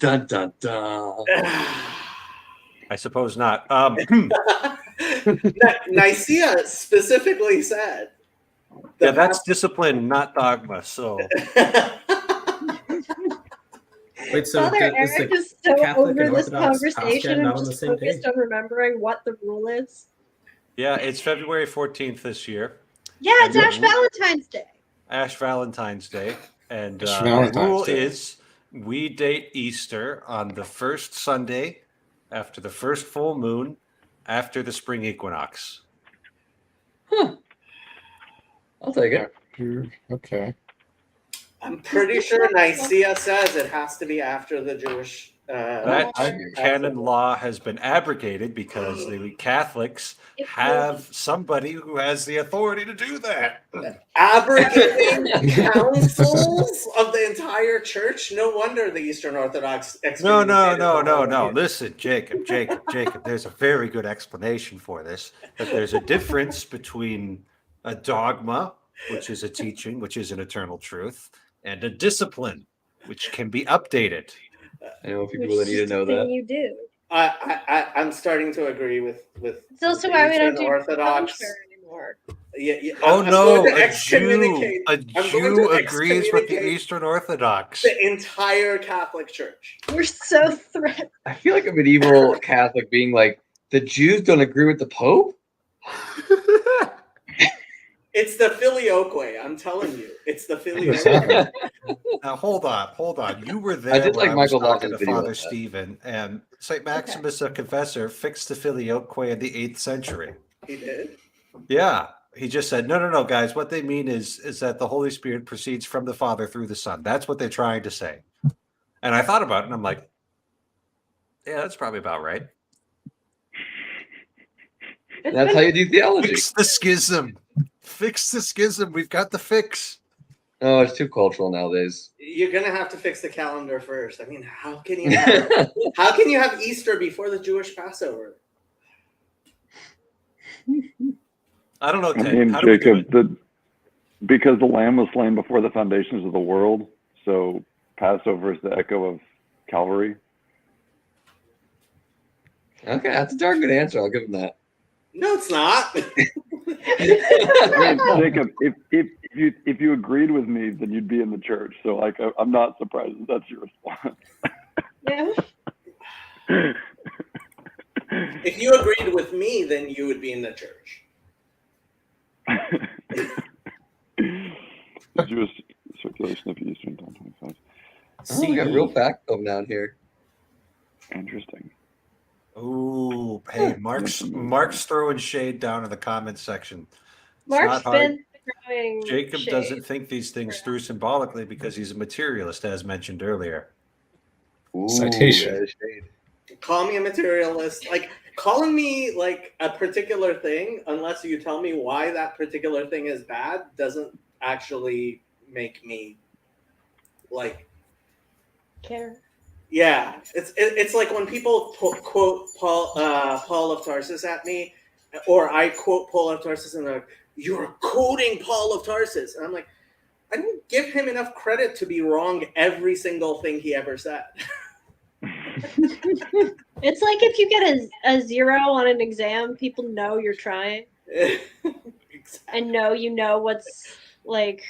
Dun dun dun. I suppose not. Nicaea specifically said. Yeah, that's discipline, not dogma. So Wait, so Father is Eric the is so Catholic over and this Orthodox conversation Pascha and not on the just same focused day? on remembering what the rule is. yeah, it's February 14th this year, Yeah, it's And Ash the- Valentine's Day. Ash Valentine's Day, and Ash the Valentine's rule Day. is we date Easter on the first Sunday after the first full moon after the spring equinox. I'll take it. Okay. I'm pretty sure Nicaea says it has to be after the Jewish That I hear you. canon law has been abrogated because the Catholics have somebody who has the authority to do that. Abrogating councils of the entire church. No wonder the Eastern Orthodox No. excommunicated the whole Listen, Jacob. There's a very good explanation for this. That there's a difference between a dogma, which is a teaching, which is an eternal truth, and a discipline, which can be updated. I know a few people that need to know that. You do. I'm starting to agree with. It's also the why we don't Eastern do Orthodox kosher anymore. Yeah, Oh I'm no, going to a excommunicate Jew agrees with the excommunicate Eastern Orthodox. the entire Catholic Church. We're so threatened. I feel like a medieval Catholic being like, the Jews don't agree with the Pope? It's the filioque. I'm telling you, it's the filioque. Now hold on. You were there. I did when like was Michael talking Dawson's to video on Father that. Stephen, and Saint Maximus the Confessor fixed the filioque in the 8th century. He did. Yeah, he just said, no, guys. What they mean is that the Holy Spirit proceeds from the Father through the Son. That's what they're trying to say. And I thought about it, and I'm like, yeah, that's probably about right. That's how you do theology. Fix the schism. Fix the schism. We've got the fix. Oh, it's too cultural nowadays. You're gonna have to fix the calendar first. I mean, how can you have Easter before the Jewish Passover? I don't know, I Ted. mean, How do we do Jacob, it? because the Lamb was slain before the foundations of the world, so Passover is the echo of Calvary. Okay, that's a darn good answer. I'll give him that. No, it's not. I mean, Jacob, if you agreed with me, then you'd be in the church. So, like, I'm not surprised that that's your response. Yeah. If you agreed with me, then you would be in the church. Jewish circulation of Eastern Time 25. Oh, we got real fact going down here. Interesting. Ooh, hey, Mark's throwing shade down in the comments section. It's Mark's not hard. been throwing Jacob shade. doesn't think these things through symbolically because he's a materialist, as mentioned earlier. Ooh, Citation. that is shade. Call me a materialist. Like, calling me like a particular thing, unless you tell me why that particular thing is bad, doesn't actually make me like care. Yeah, it's like when people quote Paul of Tarsus at me, or I quote Paul of Tarsus, and they're like, "You're quoting Paul of Tarsus," and I'm like, I don't give him enough credit to be wrong every single thing he ever said. It's like if you get a 0 on an exam, people know you're trying and know what's like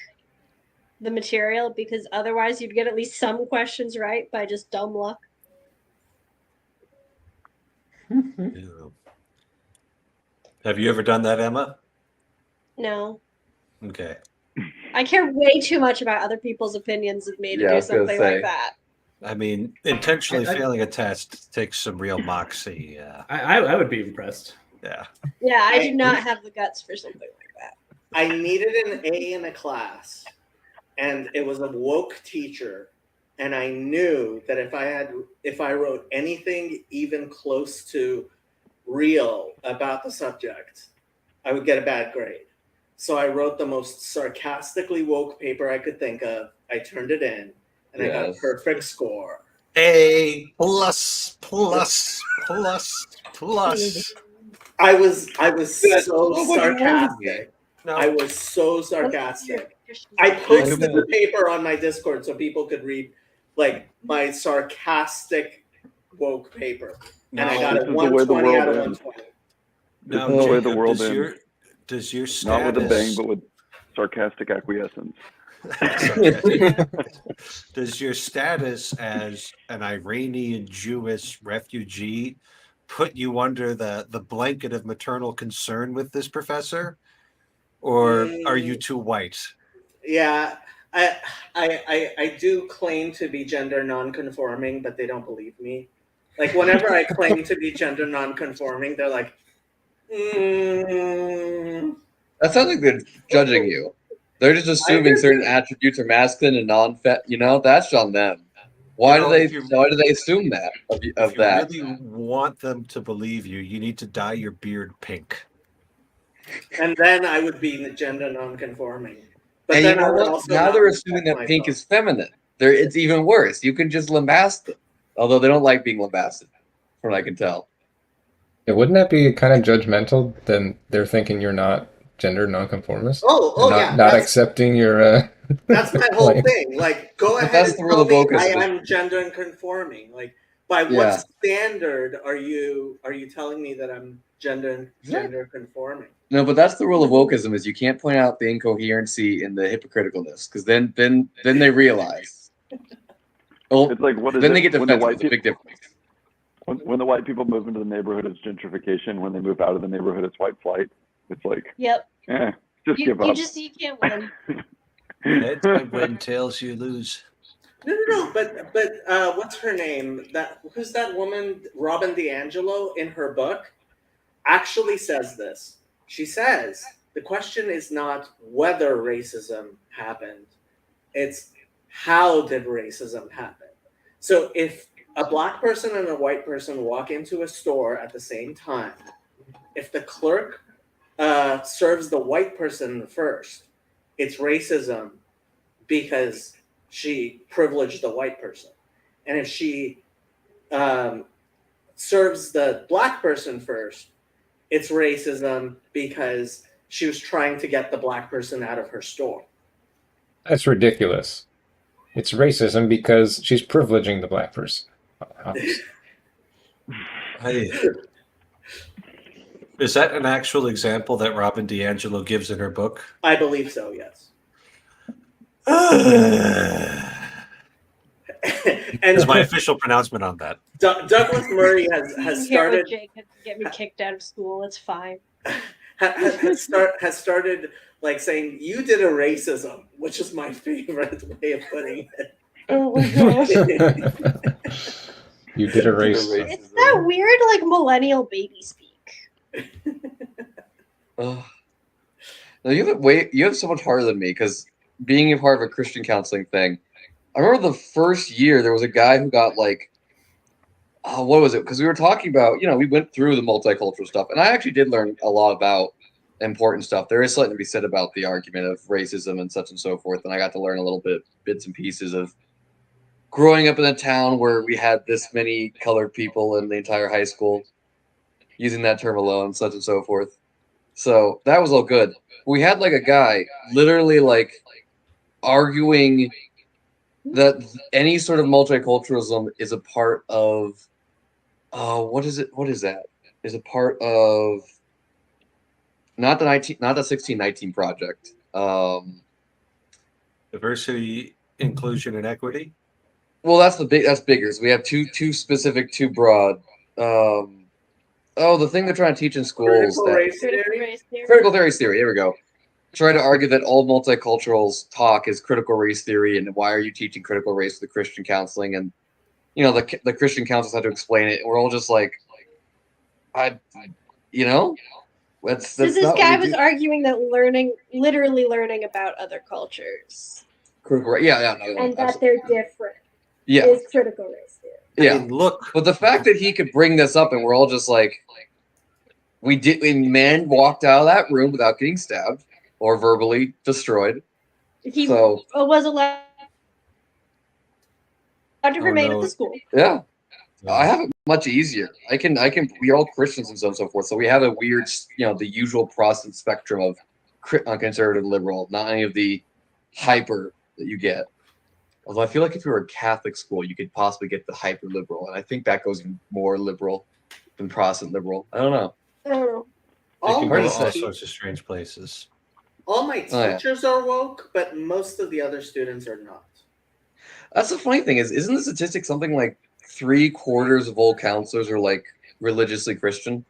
the material, because otherwise you'd get at least some questions right by just dumb luck. Ew. Have you ever done that, Emma? No. Okay. I care way too much about other people's opinions of me to Yeah, I do was gonna something say. like that. I mean, intentionally I- failing a test takes some real moxie. Yeah. I would be impressed. Yeah. Yeah, I do not have the guts for something like that. I needed an A in a class, and it was a woke teacher, and I knew that if I wrote anything even close to real about the subject, I would get a bad grade. So I wrote the most sarcastically woke paper I could think of. I turned it in, and I got a Yes. perfect score. A plus. I was That's so so much more than me. sarcastic. No, I was so sarcastic. I posted the paper on my Discord so people could read like my sarcastic woke paper, and I got This it is the way the 120 out of world ends. 120. no, This is the way the Jacob, world does your Not with a bang, status but with sarcastic acquiescence. does your status as an Iranian Jewish refugee put you under the blanket of maternal concern with this professor, or are you too white? Yeah, I do claim to be gender non-conforming, but they don't believe me. Like whenever I claim to be gender non-conforming, they're like, That sounds like they're judging you. They're just assuming certain attributes are masculine and non-fet. You know, that's on them. Why know, do they? if you- Why do they assume that of If you that? really want them to believe you, you need to dye your beard pink. And then I would be gender non-conforming. But And then you know I would what? also Now not they're respect assuming that pink myself. is feminine. It's even worse. You can just lambast them, although they don't like being lambasted, from what I can tell. Yeah, wouldn't that be kind of judgmental? Then they're thinking you're not gender nonconformist, Oh not yeah, not that's accepting your that's my whole claim. thing. Like, go But ahead that's and the rule tell of me I wokeism. am gender conforming. Like, by Yeah. what standard are you telling me that I'm gender conforming? No, but that's the rule of wokeism: is you can't point out the incoherency and the hypocriticalness, because then they realize. Well, It's like, what is then it they get when the defensive. white It's a big people difference. when the white people move into the neighborhood, it's gentrification. When they move out of the neighborhood, it's white flight. It's like, Yep. just give up. You can't win. Heads I win, tails you lose. No. But what's her name? Who's that woman? Robin DiAngelo in her book actually says this. She says the question is not whether racism happened; it's how did racism happen. So if a black person and a white person walk into a store at the same time, if the clerk serves the white person first, it's racism because she privileged the white person. And if she serves the black person first, it's racism because she was trying to get the black person out of her store. That's ridiculous. It's racism because she's privileging the black person. Is that an actual example that Robin DiAngelo gives in her book? I believe so, yes. Is my official pronouncement on that. Douglas Murray has Here started with Jake had to get me kicked out of school. It's fine. has started like saying you did a racism, which is my favorite way of putting it. Oh my gosh. You did a race. It's that weird, like, millennial baby speak. No, you have so much harder than me, because being a part of a Christian counseling thing, I remember the first year there was a guy who got like, what was it? Because we were talking about, we went through the multicultural stuff, and I actually did learn a lot about important stuff. There is something to be said about the argument of racism and such and so forth, and I got to learn a little bits and pieces of growing up in a town where we had this many colored people in the entire high school, using that term alone, such and so forth. So that was all good. We had like a guy literally like arguing that any sort of multiculturalism is a part of what is it? What is that? Is a part of not the 1619 project. Diversity, inclusion, and equity. Well, that's bigger. So we have too specific, too broad. The thing they're trying to teach in schools. Critical race theory. There we go. Try to argue that all multiculturals talk is critical race theory, and why are you teaching critical race to the Christian counseling? And the Christian counselors had to explain it. And we're all just like, that's So this guy was arguing that literally learning about other cultures, critical race. Yeah, and that they're different. Yeah. Is critical race theory. Yeah. I mean, look, but the fact that he could bring this up, and we're all just like, man walked out of that room without getting stabbed or verbally destroyed. He was allowed to remain at the school. Yeah. I have it much easier. We're all Christians and so on and so forth. So we have a weird, the usual Protestant spectrum of conservative, liberal, not any of the hyper that you get. Although I feel like if you were a Catholic school, you could possibly get the hyper liberal. And I think that goes more liberal than Protestant liberal. I don't know. They can go all sorts of strange places. All my teachers are woke, but most of the other students are not. That's the funny thing isn't the statistic something like 3/4 of all counselors are like religiously Christian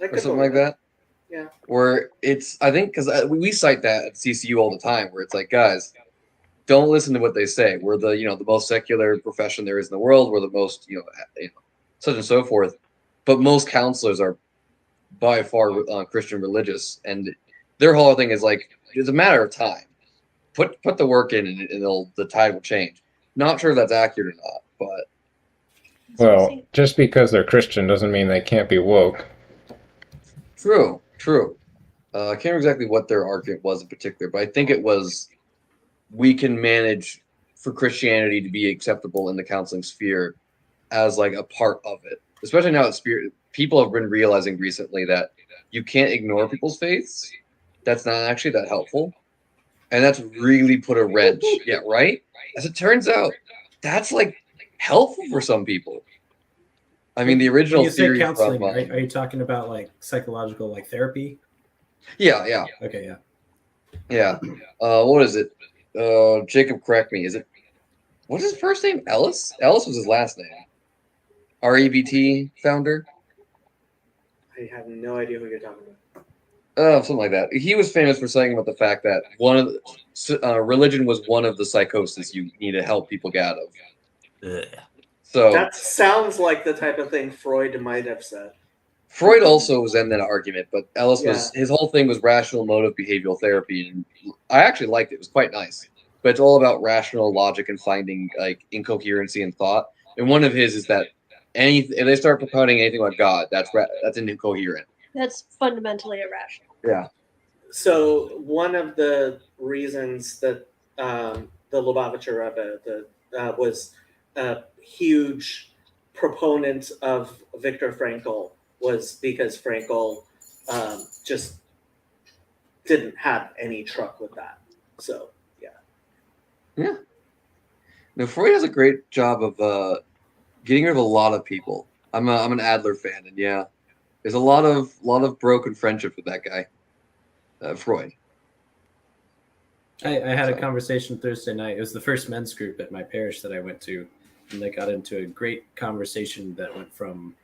or something like that? Yeah. Where I think because we cite that at CCU all the time, where it's like, guys, don't listen to what they say. We're the most secular profession there is in the world. We're the most such and so forth. But most counselors are by far Christian religious, and their whole thing is like it's a matter of time. Put the work in, and the tide will change. Not sure if that's accurate or not, but Well, just because they're Christian doesn't mean they can't be woke. true. I can't remember exactly what their argument was in particular, but I think it was we can manage for Christianity to be acceptable in the counseling sphere as like a part of it. Especially now that spirit people have been realizing recently that you can't ignore people's faiths. That's not actually that helpful. And that's really put a wrench. Yeah, right? As it turns out, that's like helpful for some people. I mean, the original When you say theory counseling, from are you talking about like psychological, like therapy? yeah. Okay, yeah. Yeah. What is it? Jacob, correct me. Is it what's his first name? Ellis? Ellis was his last name. REBT founder? I have no idea who you're talking about. Something like that. He was famous for saying about the fact that one of the, religion was one of the psychoses you need to help people get out of. Ugh. So That sounds like the type of thing Freud might have said. Freud also was in that argument, but Ellis was his whole thing was rational motive behavioral therapy, and I actually liked it. It was quite nice, but it's all about rational logic and finding like incoherency in thought. And one of his is that if they start propounding anything about God, that's incoherent. That's fundamentally irrational. Yeah. So one of the reasons that the Lubavitcher Rebbe was a huge proponent of Viktor Frankl was because Frankl just didn't have any truck with that. So Yeah. No, Freud does a great job of getting rid of a lot of people. I'm an Adler fan, and yeah, there's a lot of broken friendship with that guy, Freud. I had a conversation Thursday night. It was the first men's group at my parish that I went to, and they got into a great conversation that went from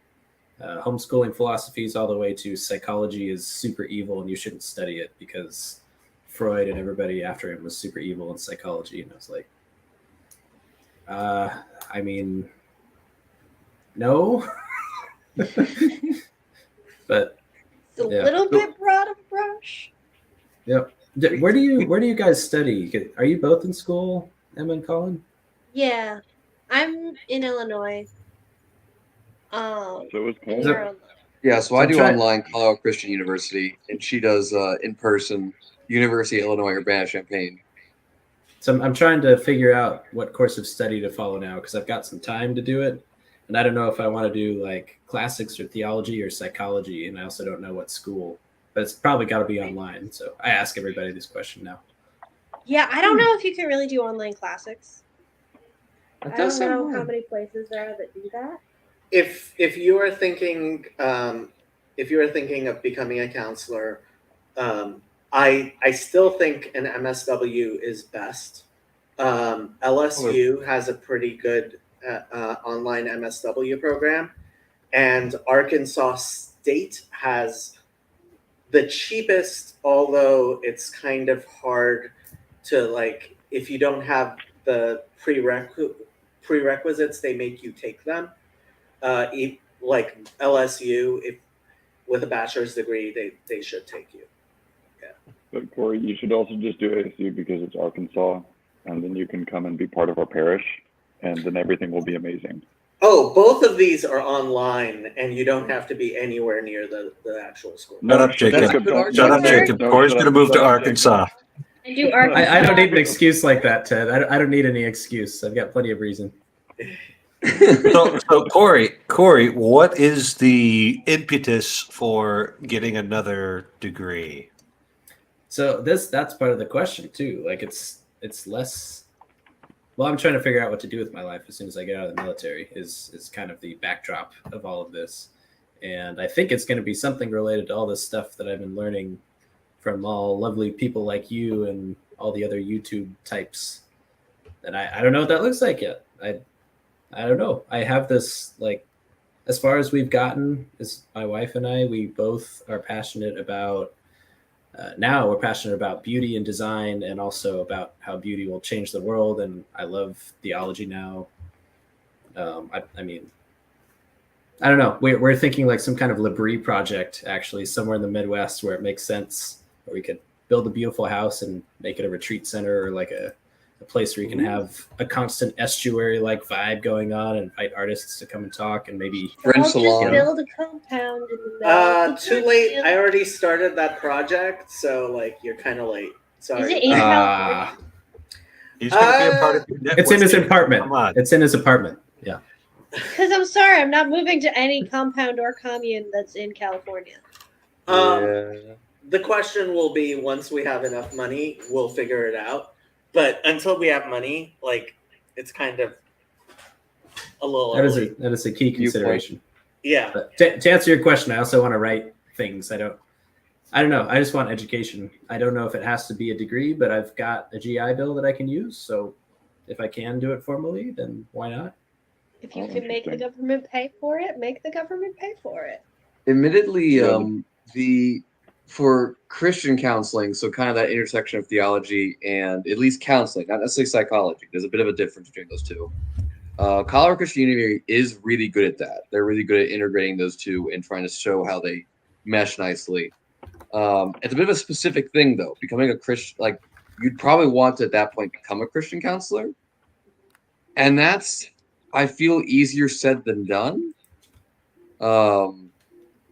homeschooling philosophies all the way to psychology is super evil and you shouldn't study it because Freud and everybody after him was super evil in psychology. And I was like, I mean, no. But It's a little bit broad of a brush. Yep. Where do you guys study? Are you both in school, Emma and Colin? Yeah, I'm in Illinois. So is Colin. you're Yeah, so I I'm do trying- online Colorado Christian University, and she does in person University of Illinois Urbana-Champaign. So I'm trying to figure out what course of study to follow now because I've got some time to do it, and I don't know if I want to do like classics or theology or psychology, and I also don't know what school. But it's probably got to be online. So I ask everybody this question now. Yeah, I don't know if you can really do online classics. That I does don't sound know weird. how many places there are that do that. if you are thinking of becoming a counselor, I still think an MSW is best. LSU has a pretty good online MSW program, and Arkansas State has the cheapest, although it's kind of hard to like if you don't have the prerequisites, they make you take them. Like LSU, if with a bachelor's degree, they should take you. But Corey, you should also just do ASU because it's Arkansas, and then you can come and be part of our parish, and then everything will be amazing. Oh, both of these are online, and you don't have to be anywhere near the actual school. Shut up, Jacob. Shut up, Jacob. Corey's going to move to Arkansas. And do Arkansas. I don't need an excuse like that, Ted. I don't need any excuse. I've got plenty of reason. So Corey, what is the impetus for getting another degree? So that's part of the question too. Like it's less. Well, I'm trying to figure out what to do with my life as soon as I get out of the military. Is kind of the backdrop of all of this, and I think it's going to be something related to all this stuff that I've been learning from all lovely people like you and all the other YouTube types. And I don't know what that looks like yet. I don't know. I have this like, as far as we've gotten, is my wife and I. We both are passionate about. Now we're passionate about beauty and design, and also about how beauty will change the world. And I love theology now. I mean, I don't know. We're thinking like some kind of L'Abri project, actually, somewhere in the Midwest where it makes sense, where we could build a beautiful house and make it a retreat center or like a a place where you can have a constant estuary-like vibe going on, and invite artists to come and talk, and maybe French I'll just salon. build a compound in the middle. of the Too late. field. I already started that project, so like you're kind of late. Sorry. Is it in California? He's going to be a part of your network. it's in his apartment. Come on. It's in his apartment. Yeah. Because I'm sorry, I'm not moving to any compound or commune that's in California. The question will be, once we have enough money, we'll figure it out. But until we have money, like, it's kind of a little early. That is a key consideration. Yeah. But to answer your question, I also want to write things. I don't know. I just want education. I don't know if it has to be a degree, but I've got a GI Bill that I can use. So if I can do it formally, then why not? If you can make the government pay for it, make the government pay for it. Admittedly, for Christian counseling, so kind of that intersection of theology and at least counseling, not necessarily psychology. There's a bit of a difference between those two. Colorado Christian University is really good at that. They're really good at integrating those two and trying to show how they mesh nicely. It's a bit of a specific thing, though. Becoming a Christian, like, you'd probably want to at that point become a Christian counselor, and that's, I feel, easier said than done.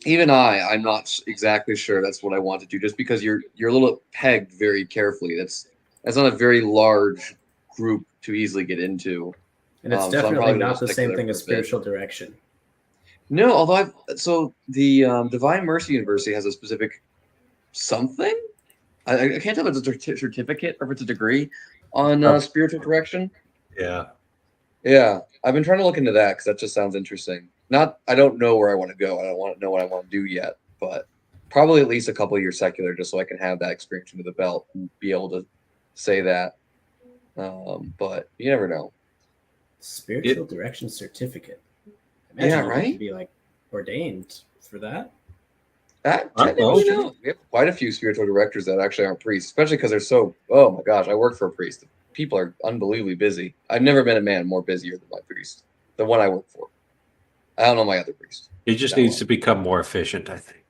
Even I'm not exactly sure that's what I want to do, just because you're a little pegged very carefully. That's not a very large group to easily get into. And it's So I'm definitely probably gonna not the stick same there thing for as a bit. spiritual direction. No, although the Divine Mercy University has a specific something. I can't tell if it's a certificate or if it's a degree on spiritual direction. Yeah. Yeah, I've been trying to look into that because that just sounds interesting. I don't know where I want to go. I don't want to know what I want to do yet, but probably at least a couple of years secular, just so I can have that experience under the belt and be able to say that. But you never know. Spiritual direction certificate. Yeah, Imagine you right? could be like ordained for that. Technically, no. We have quite a few spiritual directors that actually aren't priests, especially because they're so. Oh my gosh, I work for a priest. People are unbelievably busy. I've never met a man more busier than my priest, the one I work for. I don't know my other priest. He just needs to become more efficient, I think.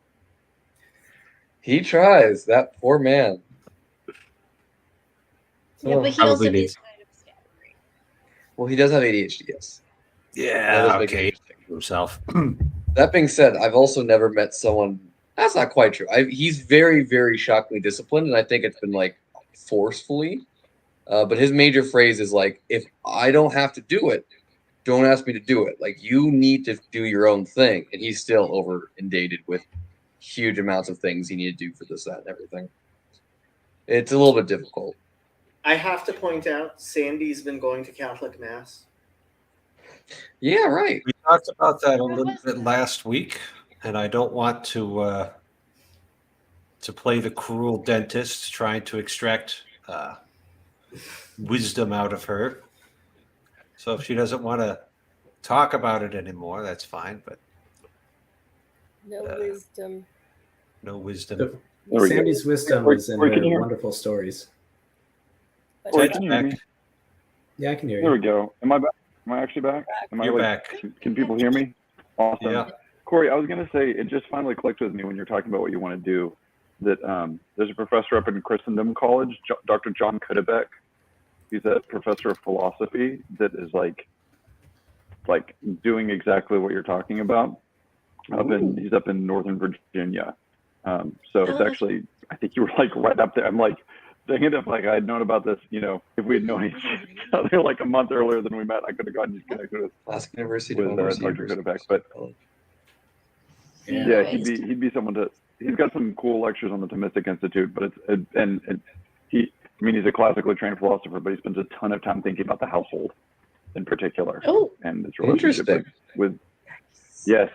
He tries. That poor man. Yeah, but he Probably also needs- is kind of scattered. Well, he does have ADHD, yes. That Yeah, does make it okay. interesting. Himself. That being said, I've also never met someone. That's not quite true. He's very, very shockingly disciplined, and I think it's been like forcefully. But his major phrase is like, if I don't have to do it, don't ask me to do it. Like, you need to do your own thing. And he's still over inundated with huge amounts of things he need to do for this, that, and everything. It's a little bit difficult. I have to point out, Sandy's been going to Catholic Mass. Yeah, right. We talked about that a little bit last week, and I don't want to play the cruel dentist trying to extract wisdom out of her. So if she doesn't want to talk about it anymore, that's fine. But No wisdom. no wisdom. There we go. Sandy's wisdom Corey, is in Corey, can you her hear- wonderful stories. Corey, Ted's can you hear back. me? Yeah, I can hear There we you. go. Am I back? Am I actually back? Am I You're like, back. Can people hear me? Awesome. Yeah. Corey, I was going to say, it just finally clicked with me when you're talking about what you want to do, that there's a professor up in Christendom College, Dr. John Kudebeck. He's a professor of philosophy that is like doing exactly what you're talking about. He's up in Northern Virginia. So it's actually, I think you were like right up there. I'm like, dang it, if like I had known about this, if we had known each other like a month earlier than we met, I could have gotten you connected with Classic University. Dr. Kudebeck. But yeah, he'd be someone to. He's got some cool lectures on the Thomistic Institute, but he's a classically trained philosopher, but he spends a ton of time thinking about the household in particular. Oh, and its relationship interesting. with yes,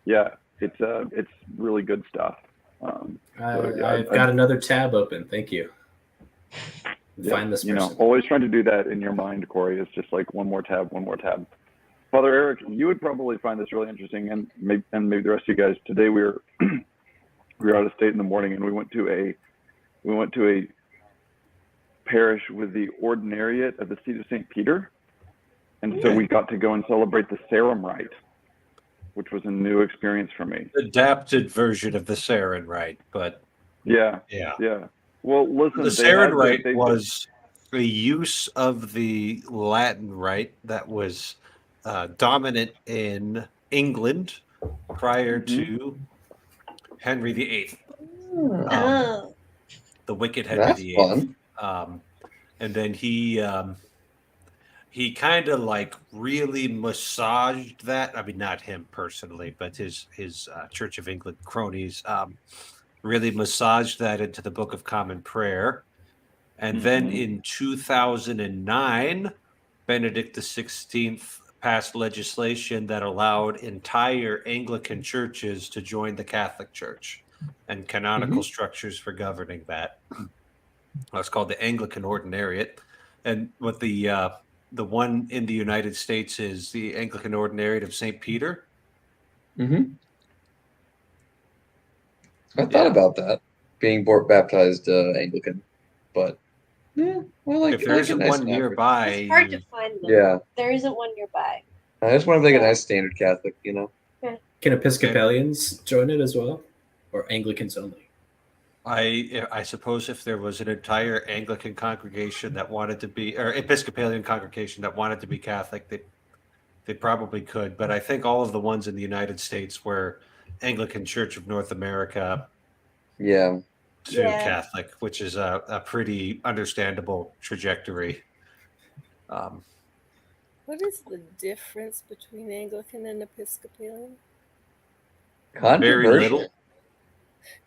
yeah, it's really good stuff. I've got another tab open. Thank you. Find this person. Always trying to do that in your mind, Corey. It's just like one more tab. Father Eric, you would probably find this really interesting, and maybe the rest of you guys. Today we were out of state in the morning, and we went to a parish with the Ordinariate of the Seat of St. Peter, and so we got to go and celebrate the Sarum Rite, which was a new experience for me. Adapted version of the Sarin Rite, but Yeah. yeah. Well, listen, The Sarin Rite was a use of the Latin rite that was dominant in England prior to Henry VIII. Oh. The wicked Henry That's VIII. fun. And then he kind of like really massaged that. I mean, not him personally, but his Church of England cronies really massaged that into the Book of Common Prayer. And then in 2009, Benedict XVI passed legislation that allowed entire Anglican churches to join the Catholic Church and canonical structures for governing that. It's called the Anglican Ordinariate. And what the one in the United States is the Anglican Ordinariate of St. Peter. I thought about that, being baptized Anglican, but yeah, well, If there isn't one nearby, It's hard to find them. Yeah, There isn't one nearby. I just want to make a nice standard Catholic, you know. Can Episcopalians join it as well, or Anglicans only? I suppose if there was an entire Anglican congregation that wanted to be, or Episcopalian congregation that wanted to be Catholic, they probably could. But I think all of the ones in the United States were Anglican Church of North America Yeah. to Catholic, which is a pretty understandable trajectory. What is the difference between Anglican and Episcopalian? Very little.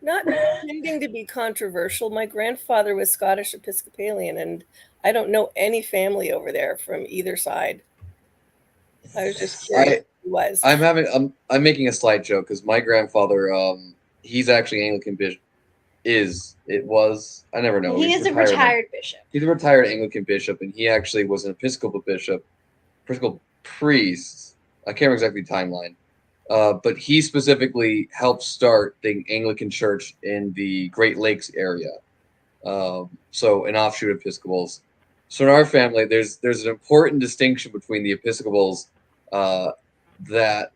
Not intending to be controversial, my grandfather was Scottish Episcopalian, and I don't know any family over there from either side. I was just curious who was. I'm making a slight joke because my grandfather, he's actually Anglican bishop. I never know. He is a retired bishop. He's a retired Anglican bishop, and he actually was an Episcopal bishop, Episcopal priest. I can't remember exactly the timeline. But he specifically helped start the Anglican Church in the Great Lakes area. So an offshoot of Episcopals. So in our family, there's an important distinction between the Episcopals that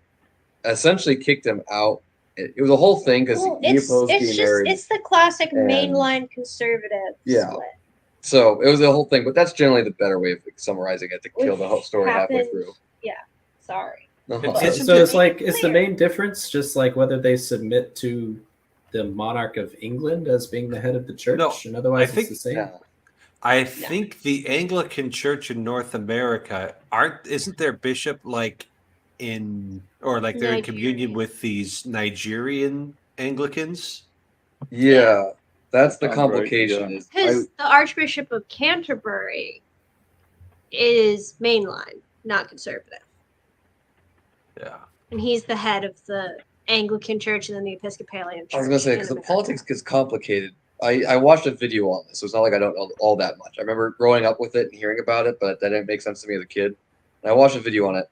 essentially kicked him out. It was a whole thing because he opposed being married. It's the classic and- mainline conservative split. So it was a whole thing, but that's generally the better way of summarizing it to kill the whole story halfway happened- through. Yeah. Sorry. So it's like, is the main difference just like whether they submit to the monarch of England as being the head of the church, No, and otherwise I think- it's the same? I think the Anglican Church in North America isn't their bishop like they're in communion with these Nigerian Anglicans? Yeah, that's the Sounds right, complication. yeah. Is Because the Archbishop of Canterbury is mainline, not conservative. Yeah. And he's the head of the Anglican Church and then the Episcopalian Church. I was gonna say in because the America. politics gets complicated. I watched a video on this, so it's not like I don't know all that much. I remember growing up with it and hearing about it, but that didn't make sense to me as a kid. And I watched a video on it.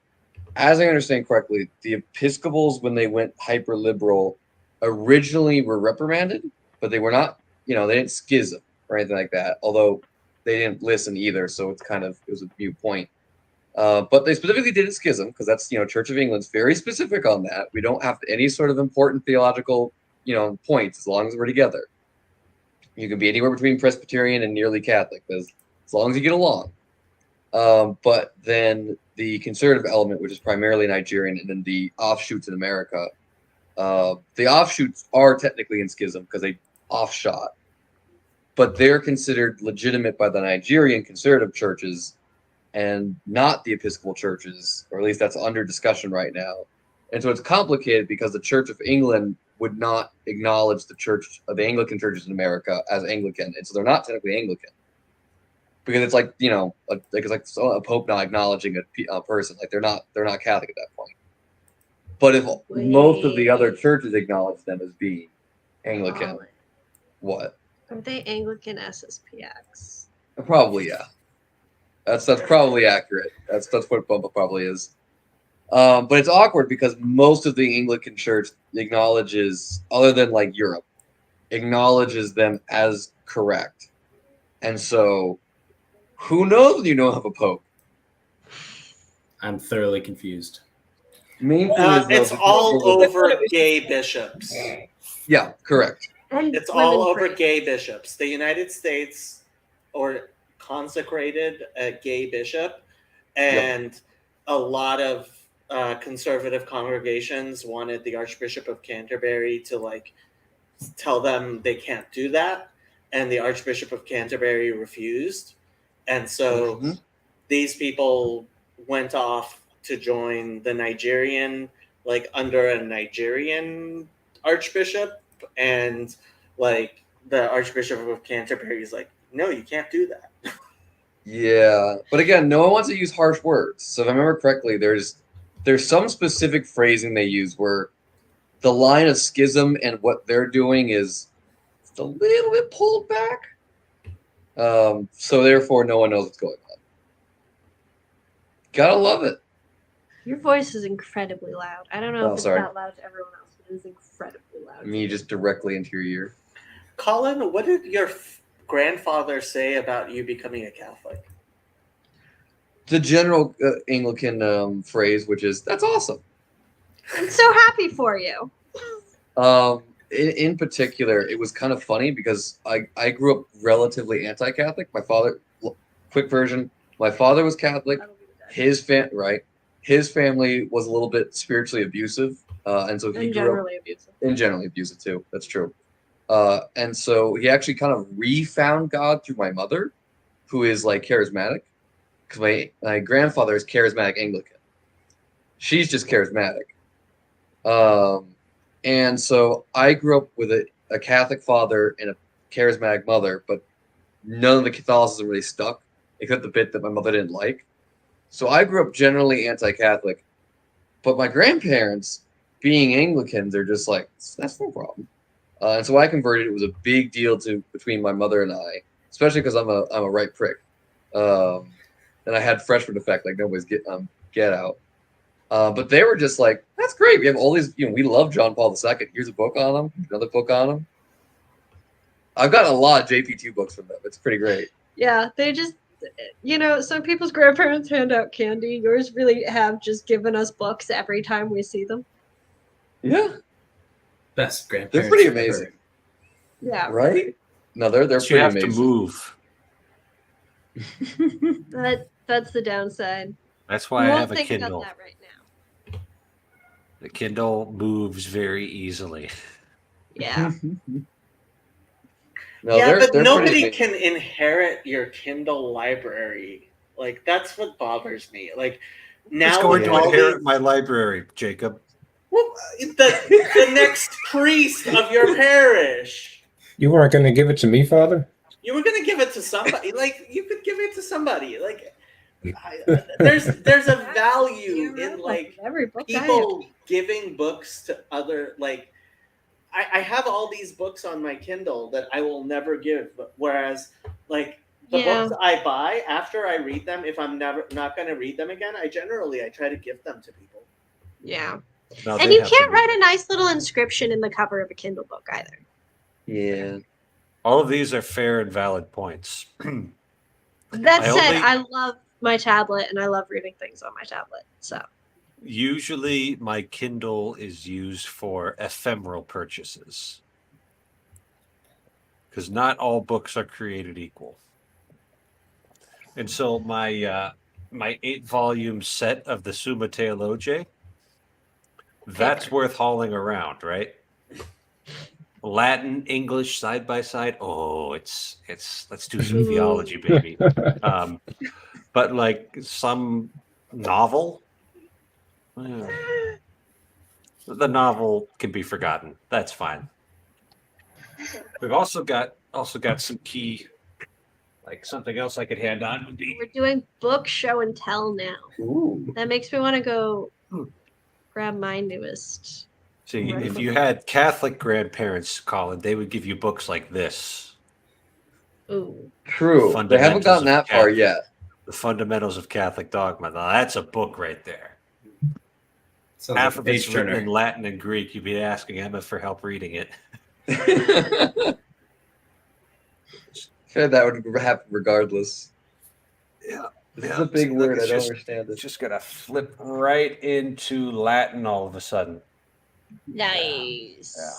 As I understand correctly, the Episcopals, when they went hyper liberal, originally were reprimanded, but they were not. They didn't schism or anything like that. Although they didn't listen either, so it was a mute point. But they specifically did a schism because that's Church of England's very specific on that. We don't have any sort of important theological points as long as we're together. You can be anywhere between Presbyterian and nearly Catholic as long as you get along. But then the conservative element, which is primarily Nigerian, and then the offshoots in America, the offshoots are technically in schism because they offshot, but they're considered legitimate by the Nigerian conservative churches and not the Episcopal churches, or at least that's under discussion right now. And so it's complicated because the Church of England would not acknowledge the Anglican churches in America as Anglican, and so they're not technically Anglican because it's like it's like a pope not acknowledging a person. Like they're not Catholic at that point. But if most of the other churches acknowledge them as being Anglican, what? Aren't they Anglican SSPX? Probably, yeah. That's probably accurate. That's what Bumba probably is. But it's awkward because most of the Anglican Church acknowledges, other than like Europe, acknowledges them as correct. And so, who knows when you don't have a pope? I'm thoroughly confused. Main thing is, though, It's all over gay bishops. Yeah, correct. And It's all women over free. gay bishops. The United States, or consecrated a gay bishop, and a lot of conservative congregations wanted the Archbishop of Canterbury to like tell them they can't do that, and the Archbishop of Canterbury refused, and so these people went off to join the Nigerian, like under a Nigerian archbishop, and like the Archbishop of Canterbury is like, no, you can't do that. Yeah, but again, no one wants to use harsh words. So if I remember correctly, there's some specific phrasing they use where the line of schism and what they're doing is a little bit pulled back. So therefore, no one knows what's going on. Gotta love it. Your voice is incredibly loud. I don't know if it's that loud to everyone else, but it is incredibly loud. Me just directly into your ear. Colin, what did your grandfather say about you becoming a Catholic? The general Anglican phrase, which is, that's awesome. I'm so happy for you. In particular, it was kind of funny because I grew up relatively anti-Catholic. My father, quick version, my father was Catholic. His family was a little bit spiritually abusive, and so he generally abusive. And generally abusive too. That's true. And so he actually kind of refound God through my mother, who is like charismatic, because my grandfather is charismatic Anglican. She's just charismatic. And so I grew up with a Catholic father and a charismatic mother, but none of the Catholicism really stuck, except the bit that my mother didn't like. So I grew up generally anti-Catholic, but my grandparents, being Anglicans, are just like, that's no problem. And so I converted. It was a big deal between my mother and I, especially because I'm a right prick, and I had freshman effect like nobody's get out. But they were just like, that's great. We have all these, we love John Paul II. Here's a book on him, another book on him. I've gotten a lot of JP2 books from them. It's pretty great. Yeah, they just, some people's grandparents hand out candy. Yours really have just given us books every time we see them. Yeah. Best grandparents. They're pretty amazing. Ever. Yeah. Right? No, they're pretty you have amazing. to move. That's the downside. That's why I have a think Kindle. about that right now. The Kindle moves very easily. Yeah. No, yeah, but they're nobody pretty can inherit your Kindle library. Like, that's what bothers me. Like, now It's going with to all inherit these- my library, Jacob. Well, the next priest of your parish. You weren't going to give it to me, Father? You were gonna give it to somebody. Like, you could give it to somebody. Like, there's a value in like every book people giving books to other. Like, I have all these books on my Kindle that I will never give. Whereas, like the books I buy after I read them, if I'm not going to read them again, I try to give them to people. Yeah. No, And you can't write a nice little inscription in the cover of a Kindle book either. Yeah. All of these are fair and valid points. That said, I love my tablet and I love reading things on my tablet. So usually my Kindle is used for ephemeral purchases because not all books are created equal. And so my 8-volume set of the Summa Theologiae, that's worth hauling around, right? Latin, English, side by side. Oh, it's let's do some theology, baby. But like some novel, the novel can be forgotten. That's fine. We've also got some key, like something else I could hand on would be. we're doing book show and tell now. Ooh. That makes me want to go grab my newest. See, if you had Catholic grandparents, Colin, they would give you books like this. Ooh. True. They haven't gotten that far yet. The Fundamentals of Catholic Dogma. Now, that's a book right there. Sounds Half like of it's written page-turner. in Latin and Greek. You'd be asking Emma for help reading it. Sure, that would happen regardless. Yeah. This is a big word. I don't understand it. Just gonna flip right into Latin all of a sudden. Nice. Yeah.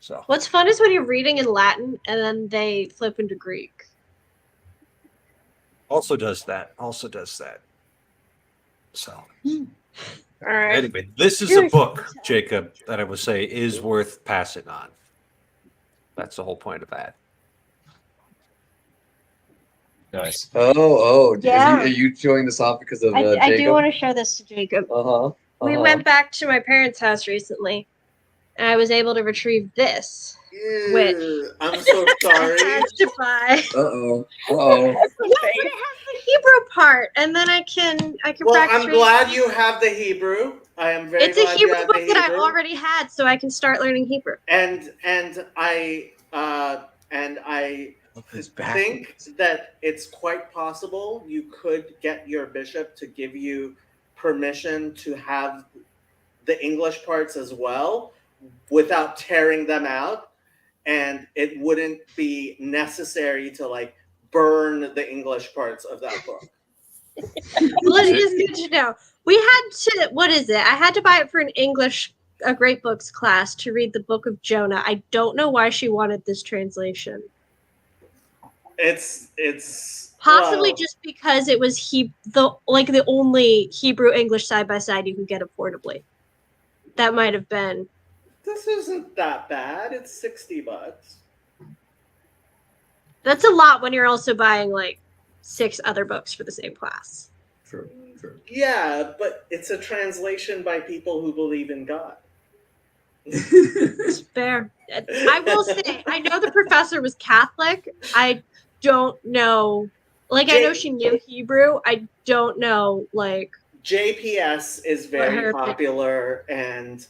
So What's fun is when you're reading in Latin and then they flip into Greek. Also does that. So All right. anyway, this is a Very book, fun. Jacob, that I would say is worth passing on. That's the whole point of that. Nice. Oh, Yeah. are you showing this off because of I do Jacob? want to show this to Jacob. Uh-huh. We went back to my parents' house recently, and I was able to retrieve this. Which- Ew, I'm so sorry. I had to buy. Uh-oh. Uh-oh. Yeah, but it has the Hebrew part, and then I can Well, practice. I'm reading. glad you have the Hebrew. I am very It's a glad you Hebrew have book the that I Hebrew. already had, so I can start learning Hebrew. And I His back. think that it's quite possible you could get your bishop to give you permission to have the English parts as well without tearing them out, and it wouldn't be necessary to like burn the English parts of that book. Well, it is good to know. We had to. What is it? I had to buy it for a Great Books class to read the Book of Jonah. I don't know why she wanted this translation. It's Possibly well, just because it was the only Hebrew English side by side you could get affordably. That might have been. this isn't that bad. It's $60. That's a lot when you're also buying like 6 other books for the same class. True. Yeah, but it's a translation by people who believe in God. It's fair. I will say, I know the professor was Catholic. I don't know. Like, I know she knew Hebrew. I don't know, like. JPS is very popular, and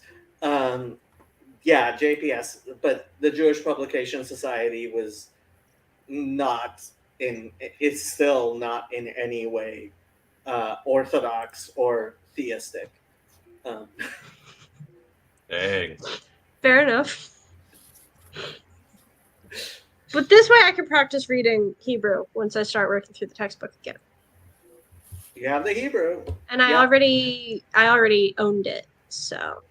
JPS, but the Jewish Publication Society was it's still not in any way orthodox or theistic. Dang. Fair enough. But this way I can practice reading Hebrew once I start working through the textbook again. You have the Hebrew. And I already owned it, so.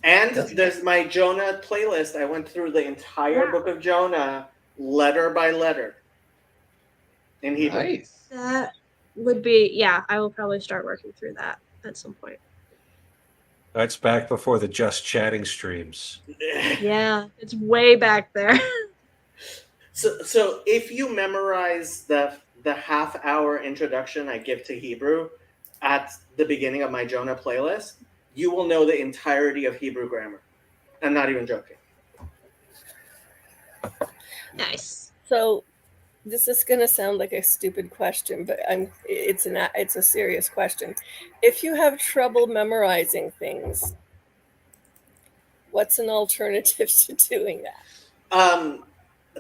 And there's my Jonah playlist. I went through the entire book of Jonah letter by letter in Hebrew. Nice. That would be, I will probably start working through that at some point. That's back before the Just Chatting streams. Yeah, it's way back there. So if you memorize the half-hour introduction I give to Hebrew at the beginning of my Jonah playlist, you will know the entirety of Hebrew grammar. I'm not even joking. Nice. So this is going to sound like a stupid question, but it's a serious question. If you have trouble memorizing things, what's an alternative to doing that?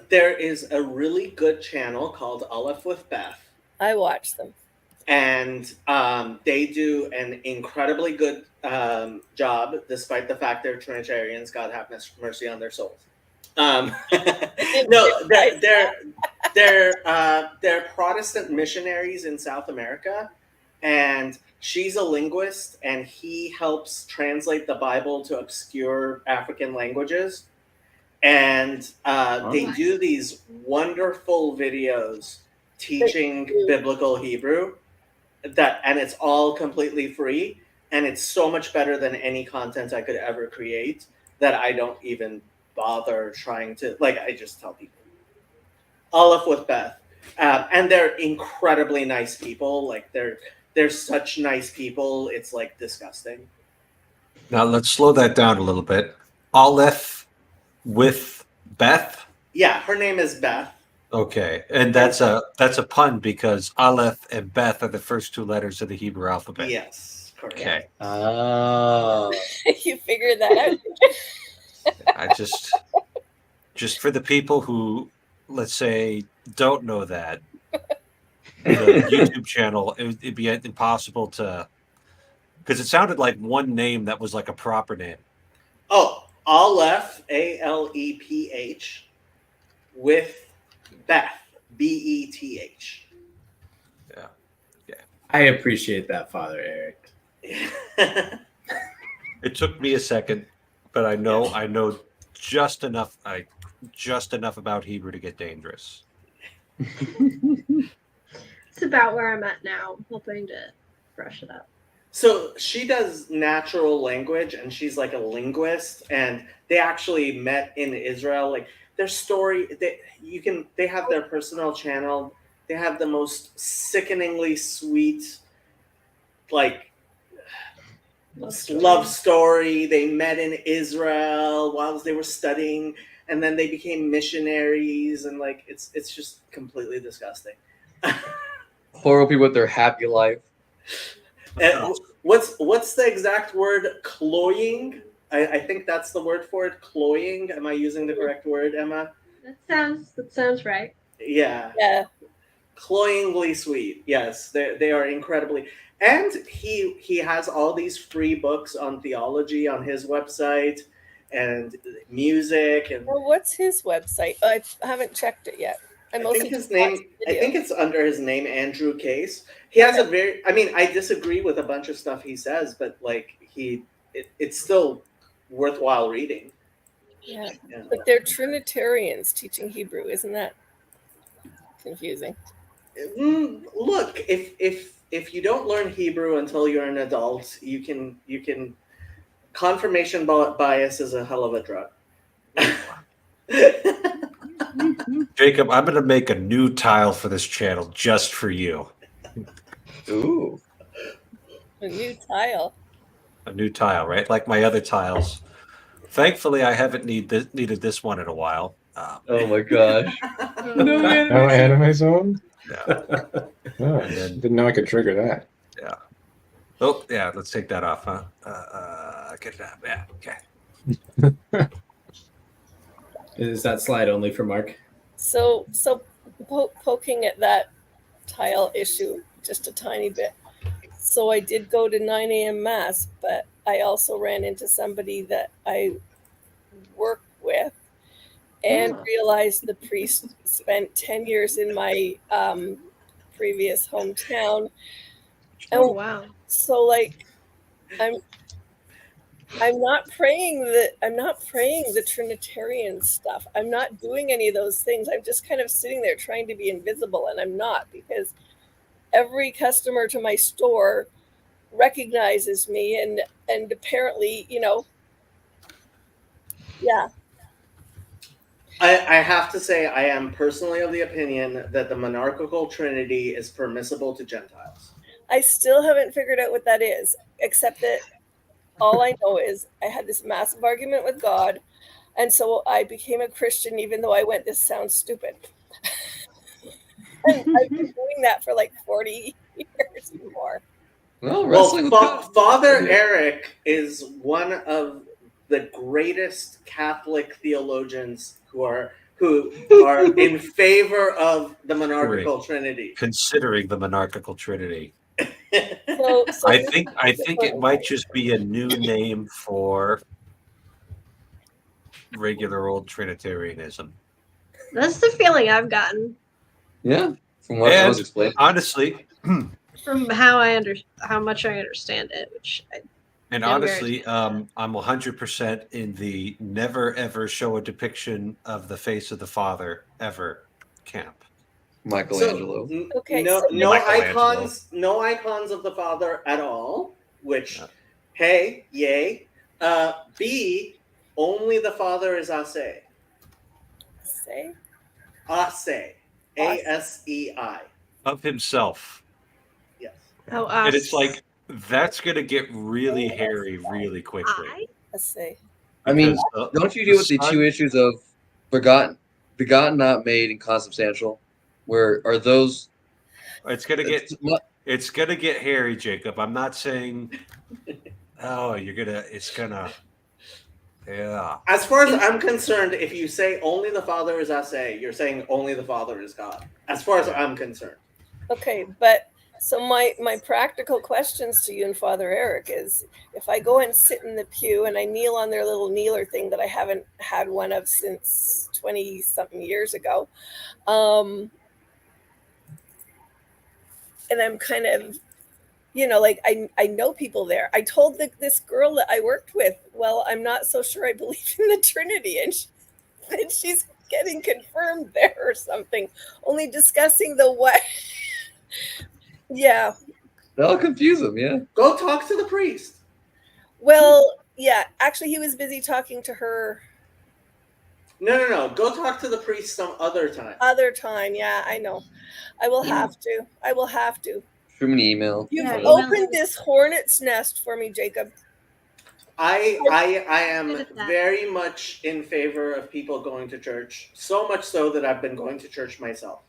There is a really good channel called Aleph with Beth. I watch them. And they do an incredibly good job, despite the fact they're Trinitarians. God have mercy on their souls. No, they're Protestant missionaries in South America, and she's a linguist, and he helps translate the Bible to obscure African languages. And they do these wonderful videos teaching biblical Hebrew, and it's all completely free, and it's so much better than any content I could ever create that I don't even bother trying to, I just tell people. Aleph with Beth. And they're incredibly nice people. They're such nice people, it's disgusting. Now let's slow that down a little bit. Aleph with Beth? Yeah, her name is Beth. Okay, and that's a pun because Aleph and Beth are the first 2 letters of the Hebrew alphabet. Yes, correct. Okay. You figured that out. I just for the people who, let's say, don't know that, the YouTube channel, it'd be impossible to, because it sounded like one name that was like a proper name. Oh, Aleph, Aleph, with Beth, Beth. Yeah. I appreciate that, Father Eric. It took me a second, but I know just enough about Hebrew to get dangerous. It's about where I'm at now. I'm hoping to brush it up. So she does natural language, and she's like a linguist. And they actually met in Israel. Like their story, they have their personal channel. They have the most sickeningly sweet, like love story. They met in Israel while they were studying, and then they became missionaries. And like it's just completely disgusting. Horrible people with their happy life. And what's the exact word? Cloying. I think that's the word for it. Cloying. Am I using the correct word, Emma? That sounds right. Yeah. Yeah. Cloyingly sweet. Yes, they are incredibly. And he has all these free books on theology on his website, and music, and Well, what's his website? I haven't checked it yet. I think his name. I think it's under his name, Andrew Case. He has a very. I mean, I disagree with a bunch of stuff he says, but like it's still worthwhile reading. Yeah. Yeah. But they're Trinitarians teaching Hebrew. Isn't that confusing? Look, if you don't learn Hebrew until you're an adult, you can. Confirmation bias is a hell of a drug. Jacob, I'm going to make a new tile for this channel just for you. Ooh. A new tile. A new tile, right? Like my other tiles. Thankfully, I haven't needed this one in a while. Oh my gosh. No anime zone? Yeah. Oh, I didn't know I could trigger that. Yeah. Oh, yeah. Let's take that off, huh? Get it out. Yeah. Okay. Is that slide only for Mark? So poking at that tile issue just a tiny bit. So I did go to 9 a.m. mass, but I also ran into somebody that I work with and realized the priest spent 10 years in my previous hometown. Oh wow. So like I'm not praying the Trinitarian stuff. I'm not doing any of those things. I'm just kind of sitting there trying to be invisible, and I'm not, because every customer to my store recognizes me, and apparently, yeah. I have to say, I am personally of the opinion that the monarchical trinity is permissible to Gentiles. I still haven't figured out what that is, except that all I know is I had this massive argument with God, and so I became a Christian, even though I went, this sounds stupid. And I've been doing that for like 40 years or more. Well, Father Eric is one of the greatest Catholic theologians who are in favor of the monarchical trinity. Considering the monarchical trinity. So I think it might just be a new name for regular old Trinitarianism. That's the feeling I've gotten Yeah, from what I was explaining. Honestly, from how much I understand it, which I'm 100% in the never ever show a depiction of the face of the Father ever camp. Michelangelo. Okay, No icons of the Father at all. Which, hey, yay. B, only the Father is Ase. Say? Ase. A-S-E-I. Of himself. Yes. Oh, And it's like, that's going to get really hairy really quickly. Let's say. I mean, Because don't you deal with the two issues of begotten, not made, and consubstantial? Where are those? It's gonna get hairy, Jacob. I'm not saying. Oh, yeah. As far as I'm concerned, if you say only the Father is Ase, you're saying only the Father is God. As far as I'm concerned. Okay, but so my practical questions to you and Father Eric is, if I go and sit in the pew and I kneel on their little kneeler thing that I haven't had one of since 20 something years ago, and I'm kind of, like I know people there. I told this girl that I worked with, well, I'm not so sure I believe in the Trinity, and she's getting confirmed there or something, only discussing the what. Yeah. That'll confuse them. Yeah. Go talk to the priest. Well, yeah. Actually, he was busy talking to her No. Go talk to the priest some other time. other time. Yeah, I know. I will have to. I will have to. Shoot me an email. You've Yeah, email opened him. this hornet's nest for me, Jacob. I am Good at that. very much in favor of people going to church. So much so that I've been going to church myself.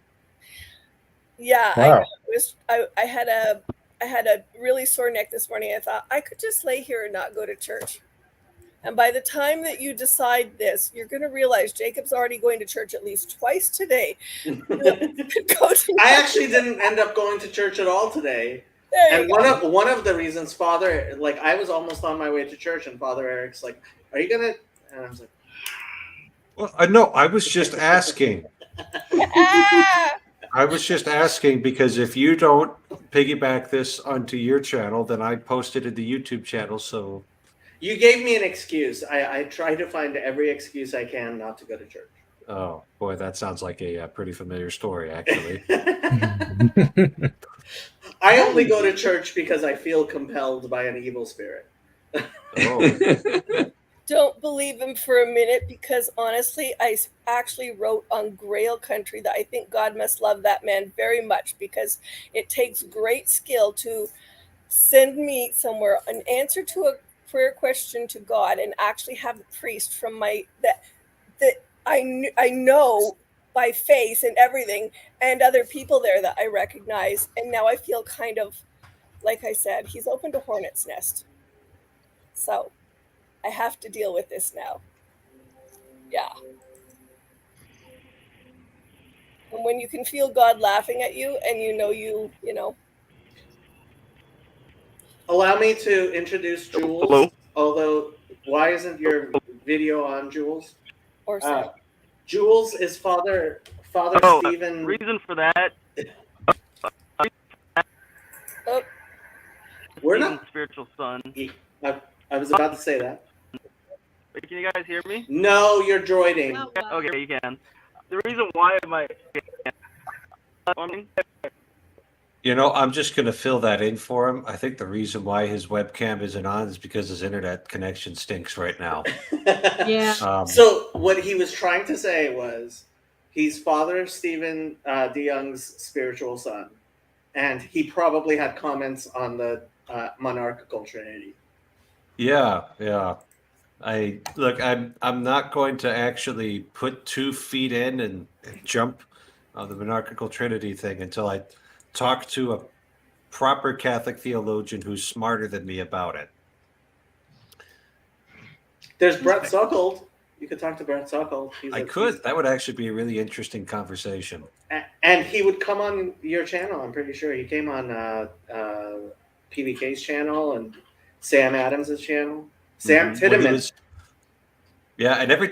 Yeah, Wow. I had a really sore neck this morning. I thought I could just lay here and not go to church. And by the time that you decide this, you're going to realize Jacob's already going to church at least twice today. Go to- I actually didn't end up going to church at all today. There you And go. one of the reasons Father, like, I was almost on my way to church, and Father Eric's like, "Are you gonna?" And I was like, Well, no, I was just asking. Ah! I was just asking because if you don't piggyback this onto your channel, then I posted it to the YouTube channel. So "You gave me an excuse. I try to find every excuse I can not to go to church." oh boy, that sounds like a pretty familiar story, actually. I only go to church because I feel compelled by an evil spirit. Oh, Don't believe him for a minute, because honestly, I actually wrote on Grail Country that I think God must love that man very much, because it takes great skill to send me somewhere an answer to a prayer question to God and actually have the priest from my that I know by face and everything, and other people there that I recognize, and now I feel kind of, like I said, he's opened a hornet's nest. So I have to deal with this now. Yeah. And when you can feel God laughing at you, and you know. Allow me to introduce Jules. Hello? Although, why isn't your video on, Jules? Or so. Jules is Father Oh, Stephen. reason for that. Oh, We're Stephen's not. spiritual son. I was about to say that. Wait, can you guys hear me? No, you're droiding. Oh, wow. Okay, you can. The reason why you know, I'm just going to fill that in for him. I think the reason why his webcam isn't on is because his internet connection stinks right now. Yeah. So what he was trying to say was, he's Father Stephen DeYoung's spiritual son, and he probably had comments on the monarchical trinity. Yeah. I'm not going to actually put 2 feet in and jump on the monarchical trinity thing until I talk to a proper Catholic theologian who's smarter than me about it. There's Brett Suckold. You could talk to Brett Suckold. I could. That would actually be a really interesting conversation. And he would come on your channel. I'm pretty sure he came on PBK's channel and Sam Adams' channel. Sam Mhm. When he Tiedemann. was- Yeah, and every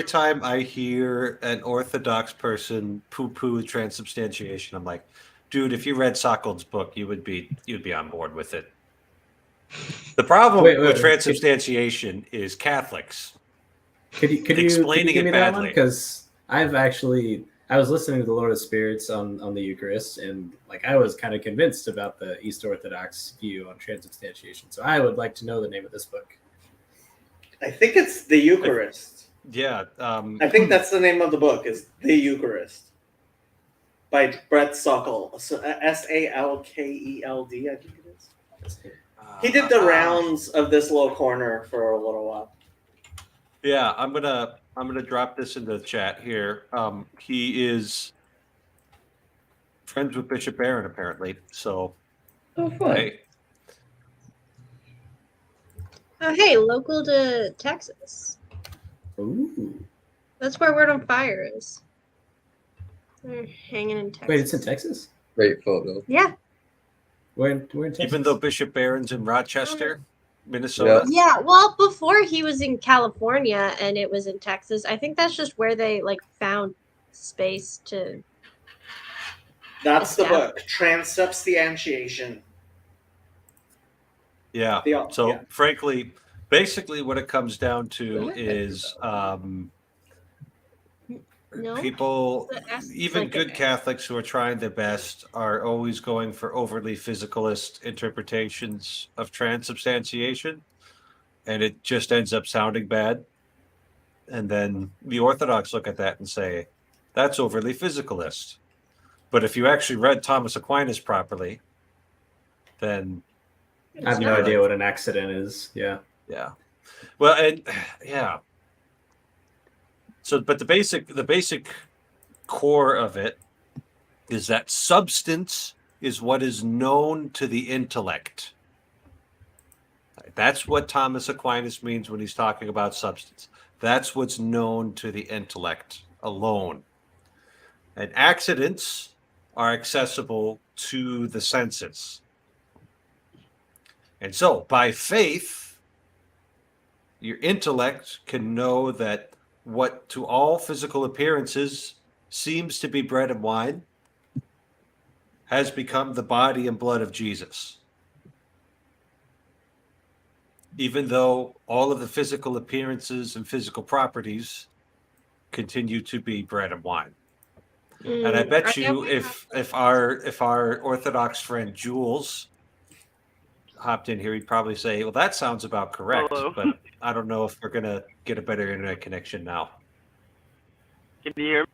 time I hear an Orthodox person poo-poo transubstantiation, I'm like, dude, if you read Sokold's book, you would be on board with it. The problem with transubstantiation is Catholics. Could you explaining give it me that one? badly. Because I was listening to the Lord of Spirits on the Eucharist, and like I was kind of convinced about the East Orthodox view on transubstantiation. So I would like to know the name of this book. I think it's The Eucharist. Yeah. I think that's the name of the book, is The Eucharist, by Brett Suckold. So, Salkeld, I think it is. He did the rounds of this little corner for a little while. Yeah, I'm gonna drop this in the chat here. He is friends with Bishop Barron, apparently. So, Oh, fun. hey, Oh, hey, local to Texas. Ooh. That's where Word on Fire is. They're hanging in Texas. Wait, it's in Texas? Great photo. Yeah. We're in Texas. even though Bishop Barron's in Rochester, Minnesota. Yeah, well, before he was in California and it was in Texas, I think that's just where they like found space to. That's the Yeah. book, Transubstantiation. Yeah. The- So, yeah. frankly, basically, what it comes down to is No? People, The S is even like good an S. Catholics who are trying their best, are always going for overly physicalist interpretations of transubstantiation, and it just ends up sounding bad. And then the Orthodox look at that and say, that's overly physicalist. But if you actually read Thomas Aquinas properly, then I have It's no not. idea what an accident is. Yeah. yeah. Well, and yeah. So, but the basic core of it is that substance is what is known to the intellect. That's what Thomas Aquinas means when he's talking about substance. That's what's known to the intellect alone. And accidents are accessible to the senses. And so, by faith, your intellect can know that what to all physical appearances seems to be bread and wine has become the body and blood of Jesus. Even though all of the physical appearances and physical properties continue to be bread and wine. And I bet you if our Orthodox friend Jules hopped in here, he'd probably say, well, that sounds about correct. Hello. But I don't know if we're going to get a better internet connection now. Can you hear me?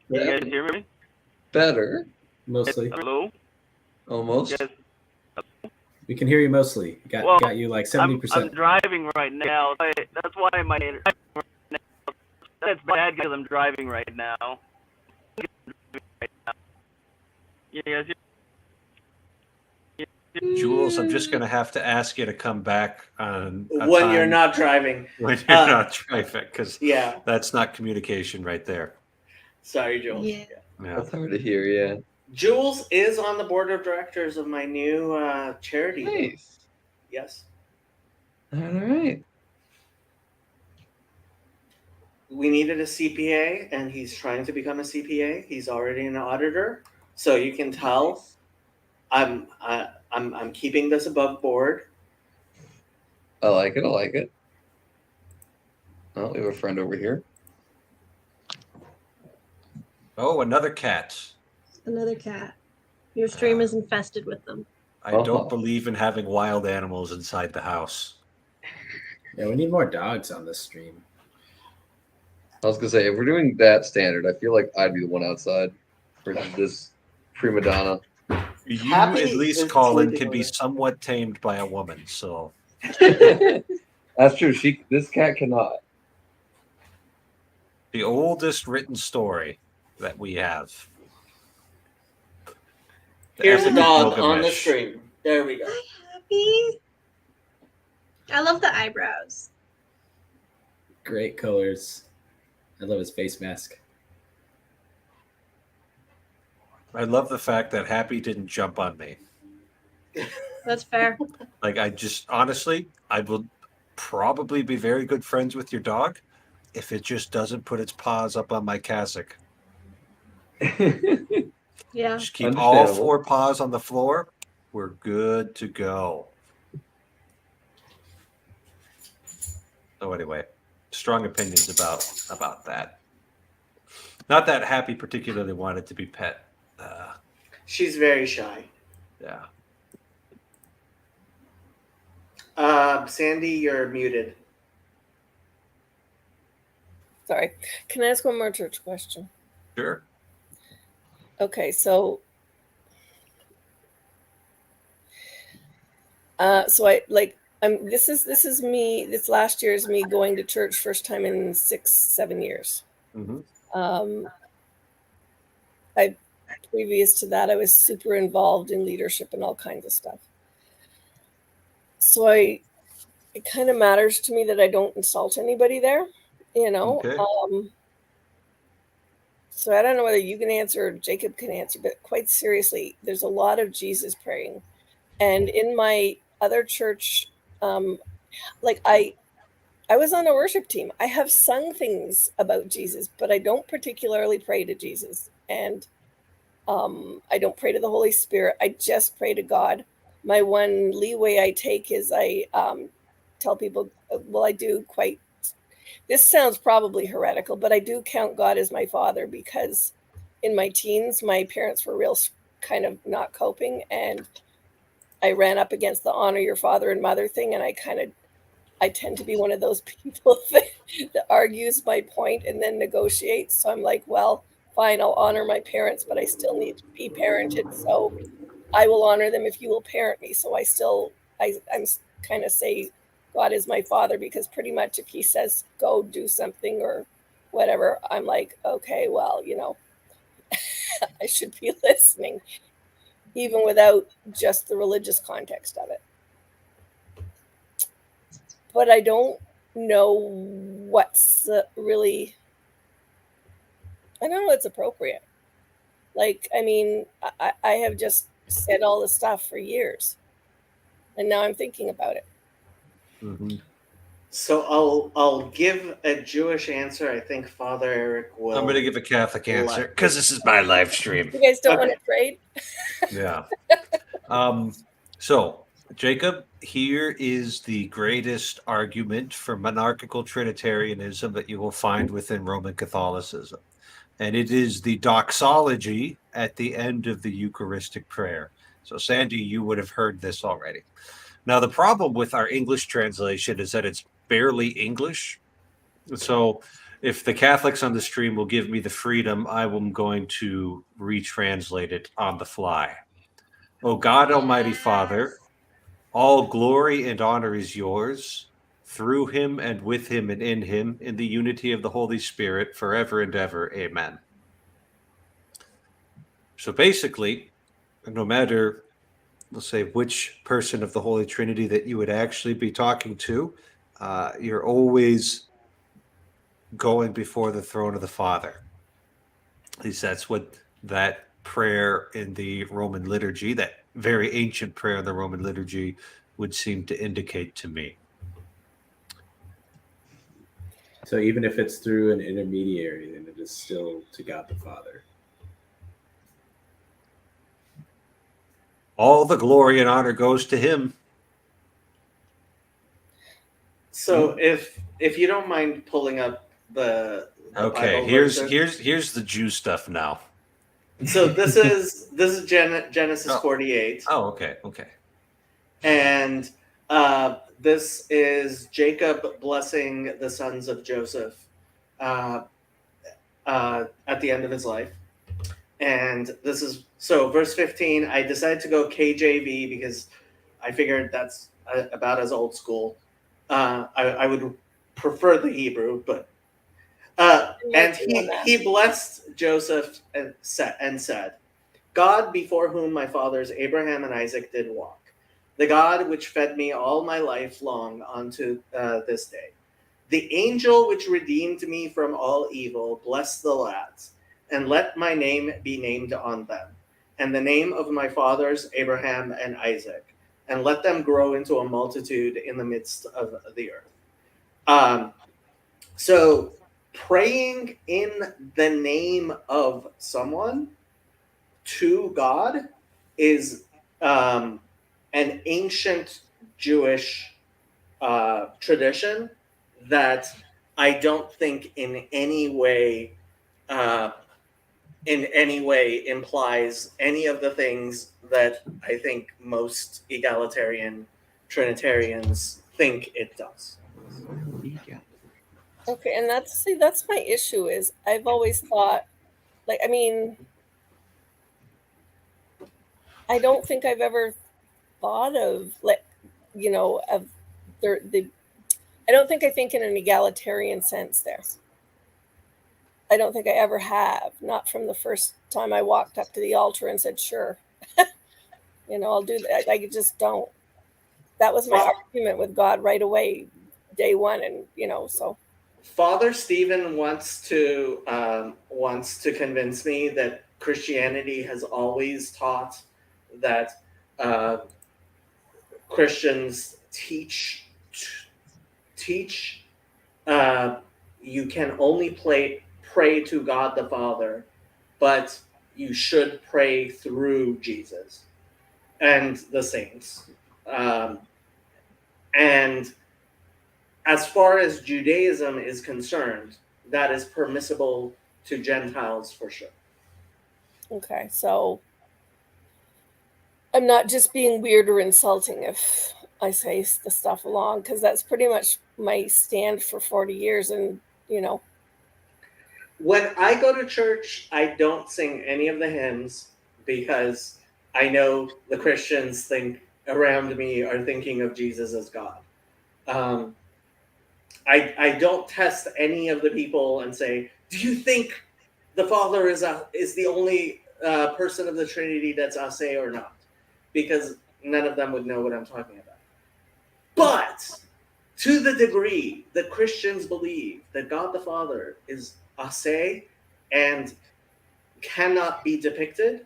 Yeah. You guys hear me? Better. Mostly. Hello? Almost. Yes. We can hear you mostly. Got you like 70%. I'm driving right now. That's why my internet. That's bad because I'm driving right now. You guys hear? Jules, I'm just going to have to ask you to come back on a When you're time not driving. when you're not driving, because Yeah. that's not communication right there. Sorry, Jules. Yeah. Yeah. That's hard to hear, yeah. Jules is on the board of directors of my new charity. Nice. Yes. All right. We needed a CPA, and he's trying to become a CPA. He's already an auditor, so you can tell I'm keeping this above board. I like it. I like it. Oh, we have a friend over here. Oh, another cat. Another cat. Your stream is infested with them. I don't believe in having wild animals inside the house. Yeah, we need more dogs on this stream. I was gonna say, if we're doing that standard, I feel like I'd be the one outside versus this prima donna. You, Happy at least, is Colin, sleeping can be with it. somewhat tamed by a woman. So That's true. This cat cannot. the oldest written story that we have. The Here's a Epic of dog on the Gilgamesh. stream. There we go. Happy. I love the eyebrows. Great colors. I love his face mask. I love the fact that Happy didn't jump on me. That's fair. Like, I just, honestly, I will probably be very good friends with your dog if it just doesn't put its paws up on my cassock. Yeah. Just keep all four paws on the floor. We're good to go. So anyway, strong opinions about that. Not that Happy particularly wanted to be pet. She's very shy. Yeah. Sandy, you're muted. Sorry. Can I ask one more church question? Sure. Okay, so this last year is me going to church first time in 6-7 years. Mm-hmm. Previous to that, I was super involved in leadership and all kinds of stuff. So it kind of matters to me that I don't insult anybody there, you know. Okay. So I don't know whether you can answer or Jacob can answer, but quite seriously, there's a lot of Jesus praying. And in my other church, I was on a worship team. I have sung things about Jesus, but I don't particularly pray to Jesus. And I don't pray to the Holy Spirit. I just pray to God. My one leeway I take is I tell people, well, I do quite, this sounds probably heretical, but I do count God as my father because in my teens, my parents were real kind of not coping, and I ran up against the honor your father and mother thing, and I tend to be one of those people that argues my point and then negotiates. So I'm like, well, fine, I'll honor my parents, but I still need to be parented. So I will honor them if you will parent me. So I'm kind of say God is my father because pretty much if he says go do something or whatever, I'm like, okay, well, I should be listening, even without just the religious context of it. But I don't know what's really, I don't know what's appropriate. Like, I mean, I have just said all this stuff for years, and now I'm thinking about it. Mm-hmm. So I'll give a Jewish answer. I think Father Eric will. I'm going to give a Catholic answer because this is my live stream. You guys don't want to trade? Yeah. So, Jacob, here is the greatest argument for monarchical Trinitarianism that you will find within Roman Catholicism. And it is the doxology at the end of the Eucharistic prayer. So, Sandy, you would have heard this already. Now, the problem with our English translation is that it's barely English. So, if the Catholics on the stream will give me the freedom, I am going to retranslate it on the fly. O God, Almighty Father, all glory and honor is yours, through him and with him and in him, in the unity of the Holy Spirit, forever and ever. Amen. So basically, no matter, let's say, which person of the Holy Trinity that you would actually be talking to, you're always going before the throne of the Father. At least that's what that prayer in the Roman liturgy, that very ancient prayer in the Roman liturgy, would seem to indicate to me. So even if it's through an intermediary, then it is still to God the Father. All the glory and honor goes to him. So if you don't mind pulling up the Okay, Bible here's verses. the Jew stuff now. So this is Genesis 48. Oh, okay. And this is Jacob blessing the sons of Joseph at the end of his life. And this is, so verse 15, I decided to go KJV because I figured that's about as old school. I would prefer the Hebrew, but and he blessed Joseph and said, God before whom my fathers Abraham and Isaac did walk, the God which fed me all my life long unto this day, the angel which redeemed me from all evil, bless the lads, and let my name be named on them, and the name of my fathers Abraham and Isaac, and let them grow into a multitude in the midst of the earth. So praying in the name of someone to God is an ancient Jewish tradition that I don't think in any way implies any of the things that I think most egalitarian Trinitarians think it does. Okay, and that's my issue is I've always thought, like, I mean, I don't think I've ever thought of, like, of I don't think I think in an egalitarian sense there. I don't think I ever have, not from the first time I walked up to the altar and said, sure, I'll do that. I just don't. That was my argument with God right away, day one, and so. Father Stephen wants to convince me that Christianity has always taught that Christians teach you can only pray to God the Father, but you should pray through Jesus and the saints. And as far as Judaism is concerned, that is permissible to Gentiles for sure. Okay, so I'm not just being weird or insulting if I say the stuff along, because that's pretty much my stand for 40 years. And, you know, When I go to church, I don't sing any of the hymns because I know the Christians think around me are thinking of Jesus as God. I don't test any of the people and say, "Do you think the Father is the only person of the Trinity that's ase or not?" Because none of them would know what I'm talking about. But to the degree that Christians believe that God the Father is ase and cannot be depicted,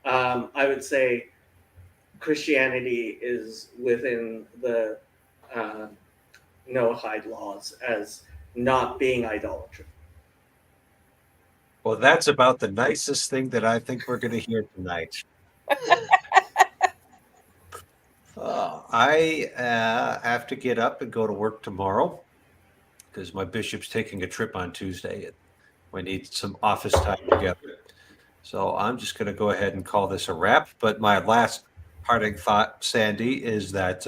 I would say Christianity is within the Noahide laws as not being idolatry. Well, that's about the nicest thing that I think we're going to hear tonight. I have to get up and go to work tomorrow because my bishop's taking a trip on Tuesday. We need some office time together. So I'm just going to go ahead and call this a wrap. But my last parting thought, Sandy, is that,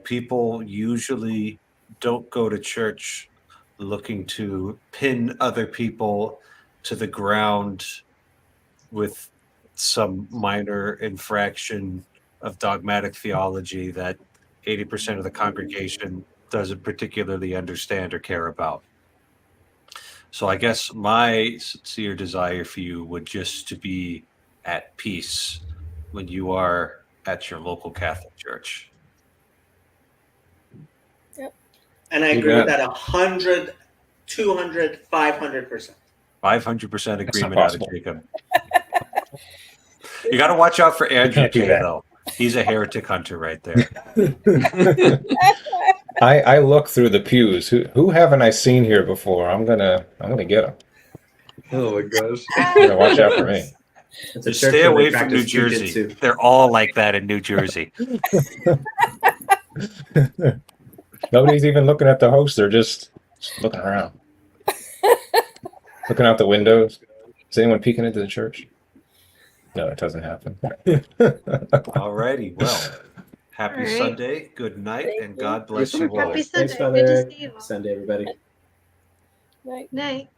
people usually don't go to church looking to pin other people to the ground with some minor infraction of dogmatic theology that 80% of the congregation doesn't particularly understand or care about. So I guess my sincere desire for you would just to be at peace when you are at your local Catholic church. Yep. And I agree with that 100, 200, 500%. 500% agreement out of possible. Jacob. You got to watch out for Andrew can't do K, that. though. He's a heretic hunter right there. I look through the pews. Who haven't I seen here before? I'm gonna get them. Oh my gosh. Watch out for me. It's a Just church stay where they away from New practice Jersey. jujitsu. They're all like that in New Jersey. Nobody's even looking at the host. They're just looking around, looking out the windows. Is anyone peeking into the church? No, it doesn't happen. All righty. Well, happy All right. Sunday. Good night, Thank and you. God bless you all. Happy Sunday. Thanks, Good Father to Eric. see you all. Sunday, everybody. Right. Night.